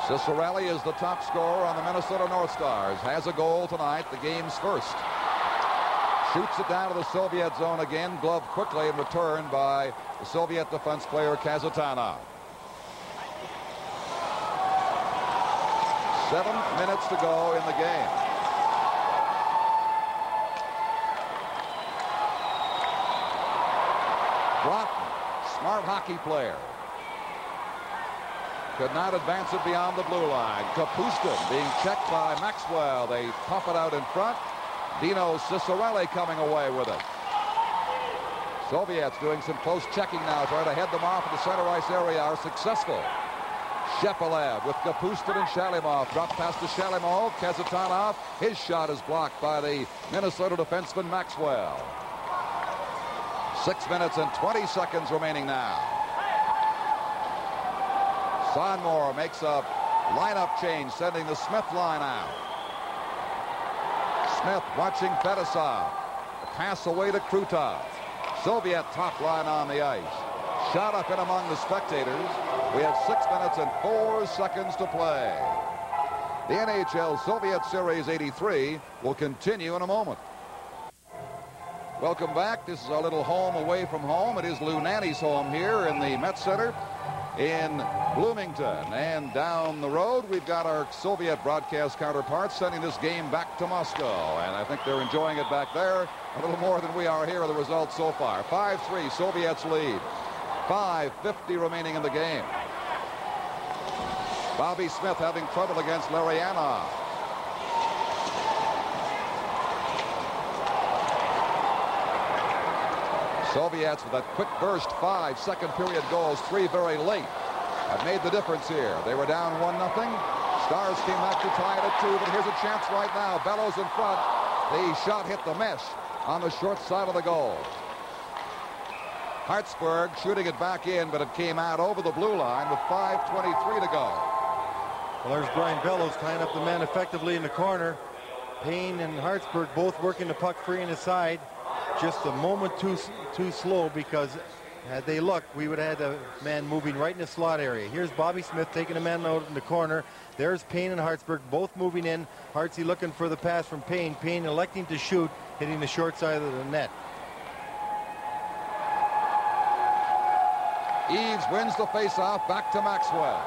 [SPEAKER 1] Ciccarelli is the top scorer on the Minnesota North Stars. Has a goal tonight, the game's first. Shoots it down to the Soviet zone again. Gloved quickly and returned by the Soviet defense player Kazatanov. 7 minutes to go in the game. Broughton, smart hockey player. Could not advance it beyond the blue line. Kapustin being checked by Maxwell. They pump it out in front. Dino Ciccarelli coming away with it. Soviets doing some close checking now, trying to head them off in the center ice area, are successful. Shepelev with Kapustin and Shalimov. Drop pass to Shalimov. Kazatanov. His shot is blocked by the Minnesota defenseman Maxwell. 6 minutes and 20 seconds remaining now. Sonmore makes a lineup change, sending the Smith line out. Smith watching Fedosov. Pass away to Krutov. Soviet top line on the ice. Shot up in among the spectators. We have 6 minutes and 4 seconds to play. The NHL Soviet Series 83 will continue in a moment. Welcome back. This is our little home away from home. It is Lou Nanny's home here in the Met Center in Bloomington. And down the road, we've got our Soviet broadcast counterparts sending this game back to Moscow. And I think they're enjoying it back there a little more than we are here. The results so far. 5-3, Soviets lead. 5:50 remaining in the game. Bobby Smith having trouble against Larionov. Soviets with that quick burst, 5-second period goals, 3 very late, have made the difference here. They were down 1-0. Stars came back to tie it at 2, but here's a chance right now. Bellows in front. The shot hit the mesh on the short side of the goal. Hartsburg shooting it back in, but it came out over the blue line with 5:23 to go.
[SPEAKER 2] Well, there's Brian Bellows tying up the man effectively in the corner. Payne and Hartsburg both working the puck free in the side. Just a moment too slow, because had they looked, we would have had a man moving right in the slot area. Here's Bobby Smith taking a man out in the corner. There's Payne and Hartsburg both moving in. Hartsey looking for the pass from Payne. Payne electing to shoot, hitting the short side of the net.
[SPEAKER 1] Eaves wins the faceoff, back to Maxwell.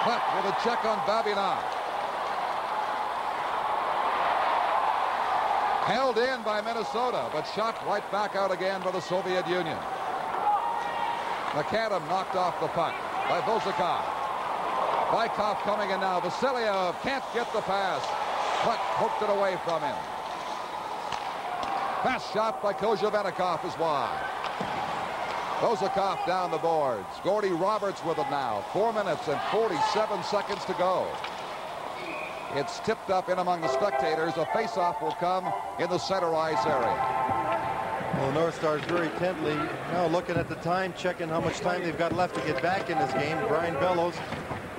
[SPEAKER 1] Hutt with a check on Babinov. Held in by Minnesota, but shot right back out again by the Soviet Union. McAdam knocked off the puck by Vozakov. Bykov coming in now. Vasilyev can't get the pass. Hutt poked it away from him. Pass shot by Kozevenikov is wide. Kozakov down the boards. Gordy Roberts with it now. 4 minutes and 47 seconds to go. It's tipped up in among the spectators. A face-off will come in the center ice area.
[SPEAKER 2] Well, the North Stars very intently now looking at the time, checking how much time they've got left to get back in this game. Brian Bellows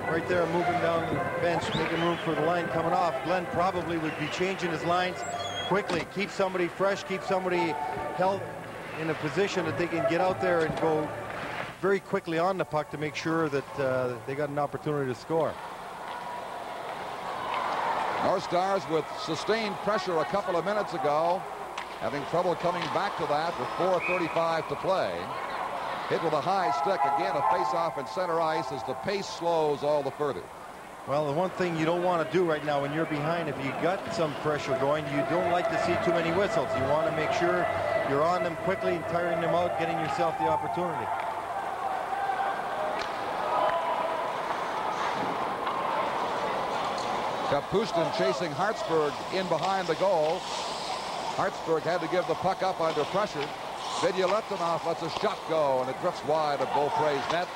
[SPEAKER 2] right there moving down the bench, making room for the line coming off. Glenn probably would be changing his lines quickly. Keep somebody fresh, keep somebody held in a position that they can get out there and go very quickly on the puck to make sure that they got an opportunity to score.
[SPEAKER 1] North Stars with sustained pressure a couple of minutes ago, having trouble coming back to that with 4:35 to play. Hit with a high stick. Again, a face-off in center ice as the pace slows all the further.
[SPEAKER 2] Well, the one thing you don't want to do right now when you're behind, if you got some pressure going, you don't like to see too many whistles. You want to make sure you're on them quickly and tiring them out, getting yourself the opportunity.
[SPEAKER 1] Kapustin chasing Hartsburg in behind the goal. Hartsburg had to give the puck up under pressure. Vidyaletdinov lets a shot go, and it drifts wide of Beaupre's net.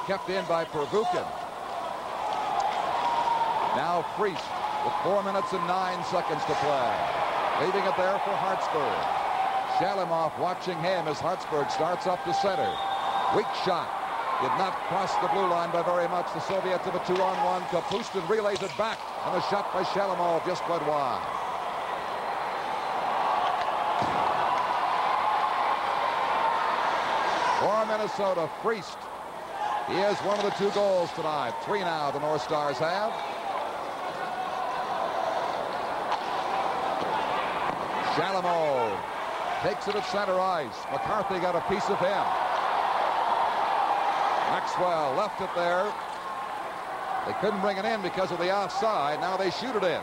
[SPEAKER 1] Kept in by Pervukin. Now Priest with 4 minutes and 9 seconds to play. Leaving it there for Hartsburg. Shalimov watching him as Hartsburg starts up the center. Weak shot. Did not cross the blue line by very much. The Soviets have a 2-on-1. Kapustin relays it back, and a shot by Shalimov just went wide. For Minnesota, Priest. He has one of the 2 goals tonight. 3 now the North Stars have. Shalimov takes it at center ice. McCarthy got a piece of him. Maxwell left it there. They couldn't bring it in because of the offside. Now they shoot it in.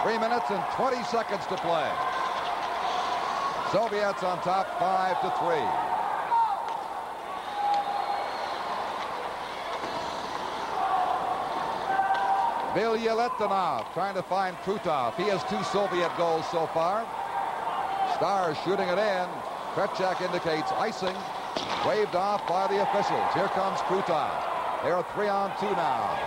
[SPEAKER 1] 3 minutes and 20 seconds to play. Soviets on top 5-3. Vidyaletdinov trying to find Krutov. He has 2 Soviet goals so far. Stars shooting it in. Kretschak indicates icing. Waved off by the officials. Here comes Krutov. They are 3-on-2 now.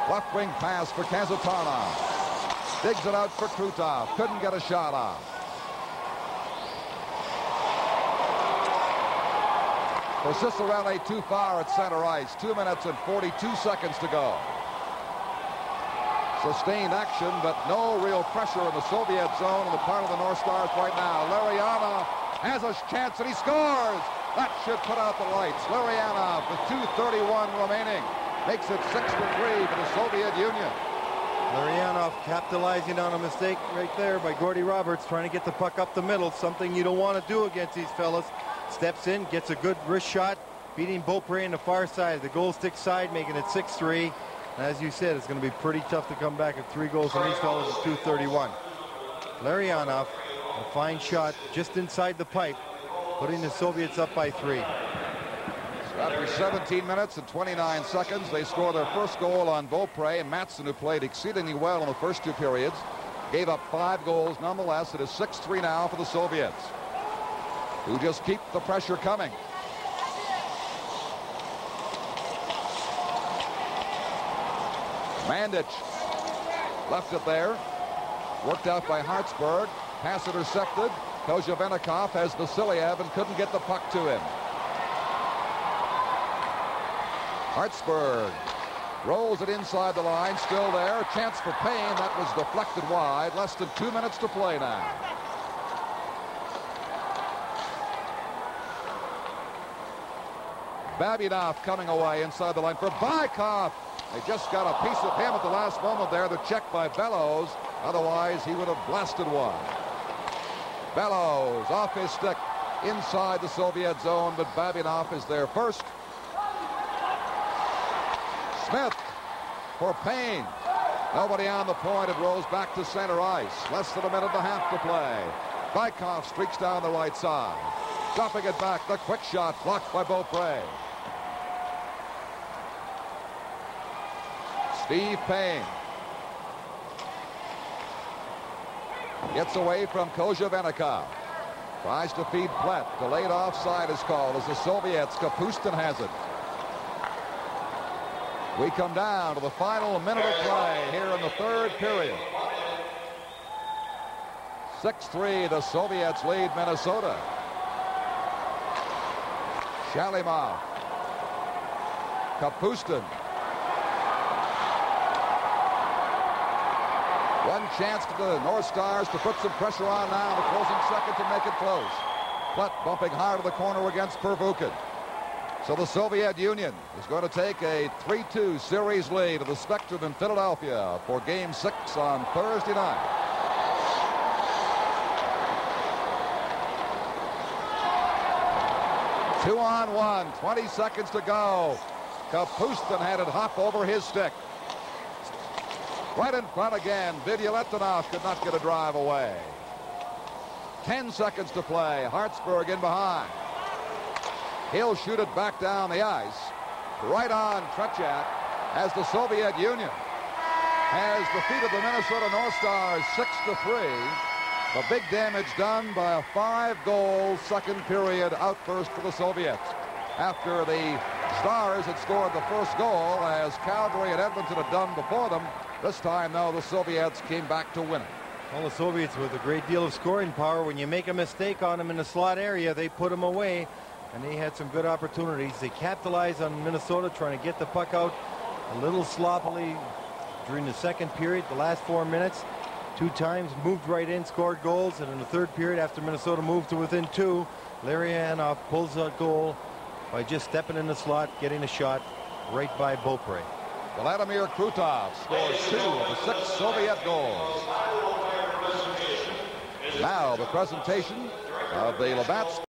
[SPEAKER 1] Left wing pass for Kazatanov. Digs it out for Krutov. Couldn't get a shot off. For Cicerelli too far at center ice. 2 minutes and 42 seconds to go. Sustained action, but no real pressure in the Soviet zone on the part of the North Stars right now. Larionov has a chance and he scores. That should put out the lights. Larionov with 2:31 remaining makes it 6-3 for the Soviet Union.
[SPEAKER 2] Larionov capitalizing on a mistake right there by Gordy Roberts, trying to get the puck up the middle, something you don't want to do against these fellas. Steps in, gets a good wrist shot, beating Beaupre in the far side, the goal stick side, making it 6-3. And as you said, it's going to be pretty tough to come back at 3 goals from these fellas at 2:31. Larionov, a fine shot just inside the pipe, putting the Soviets up by 3.
[SPEAKER 1] So after 17 minutes and 29 seconds, they score their first goal on Beaupre. And Matson, who played exceedingly well in the first 2 periods, gave up 5 goals. Nonetheless, it is 6-3 now for the Soviets, who just keep the pressure coming. Mandich left it there. Worked out by Hartsburg. Pass intercepted. Kozevenikov has Vasiliev and couldn't get the puck to him. Hartsburg rolls it inside the line. Still there. A chance for Payne. That was deflected wide. Less than 2 minutes to play now. Babinov coming away inside the line for Bykov. They just got a piece of him at the last moment there. The check by Bellows. Otherwise, he would have blasted one. Bellows off his stick inside the Soviet zone, but Babinov is there first. Smith for Payne. Nobody on the point. It rolls back to center ice. Less than a minute and a half to play. Bykov streaks down the right side. Dropping it back. The quick shot blocked by Beaupre. Steve Payne. Gets away from Kozhevenikov. Tries to feed Platt. Delayed offside is called as the Soviets. Kapustin has it. We come down to the final minute of play here in the third period. 6-3, the Soviets lead Minnesota. Shalimov. Kapustin. One chance for the North Stars to put some pressure on now in the closing seconds and make it close. Platt bumping hard to the corner against Pervukin. So the Soviet Union is going to take a 3-2 series lead of the Spectrum in Philadelphia for Game 6 on Thursday night. Two on one, 20 seconds to go. Kapustin had it hop over his stick. Right in front again. Vidyaletdinov could not get a drive away. 10 seconds to play. Hartsburg in behind. He'll shoot it back down the ice. Right on Tretiak as the Soviet Union has defeated the Minnesota North Stars 6-3. The big damage done by a 5-goal second period outburst for the Soviets. After the Stars had scored the first goal, as Calgary and Edmonton had done before them. This time, though, the Soviets came back to win it.
[SPEAKER 2] Well, the Soviets with a great deal of scoring power. When you make a mistake on them in the slot area, they put them away, and they had some good opportunities. They capitalized on Minnesota trying to get the puck out a little sloppily during the second period, the last 4 minutes. 2 times moved right in, scored goals, and in the third period, after Minnesota moved to within 2, Larionov pulls a goal by just stepping in the slot, getting a shot right by Beaupre.
[SPEAKER 1] Vladimir Krutov scores 2 of the 6 Soviet goals. Now the presentation of the Labatt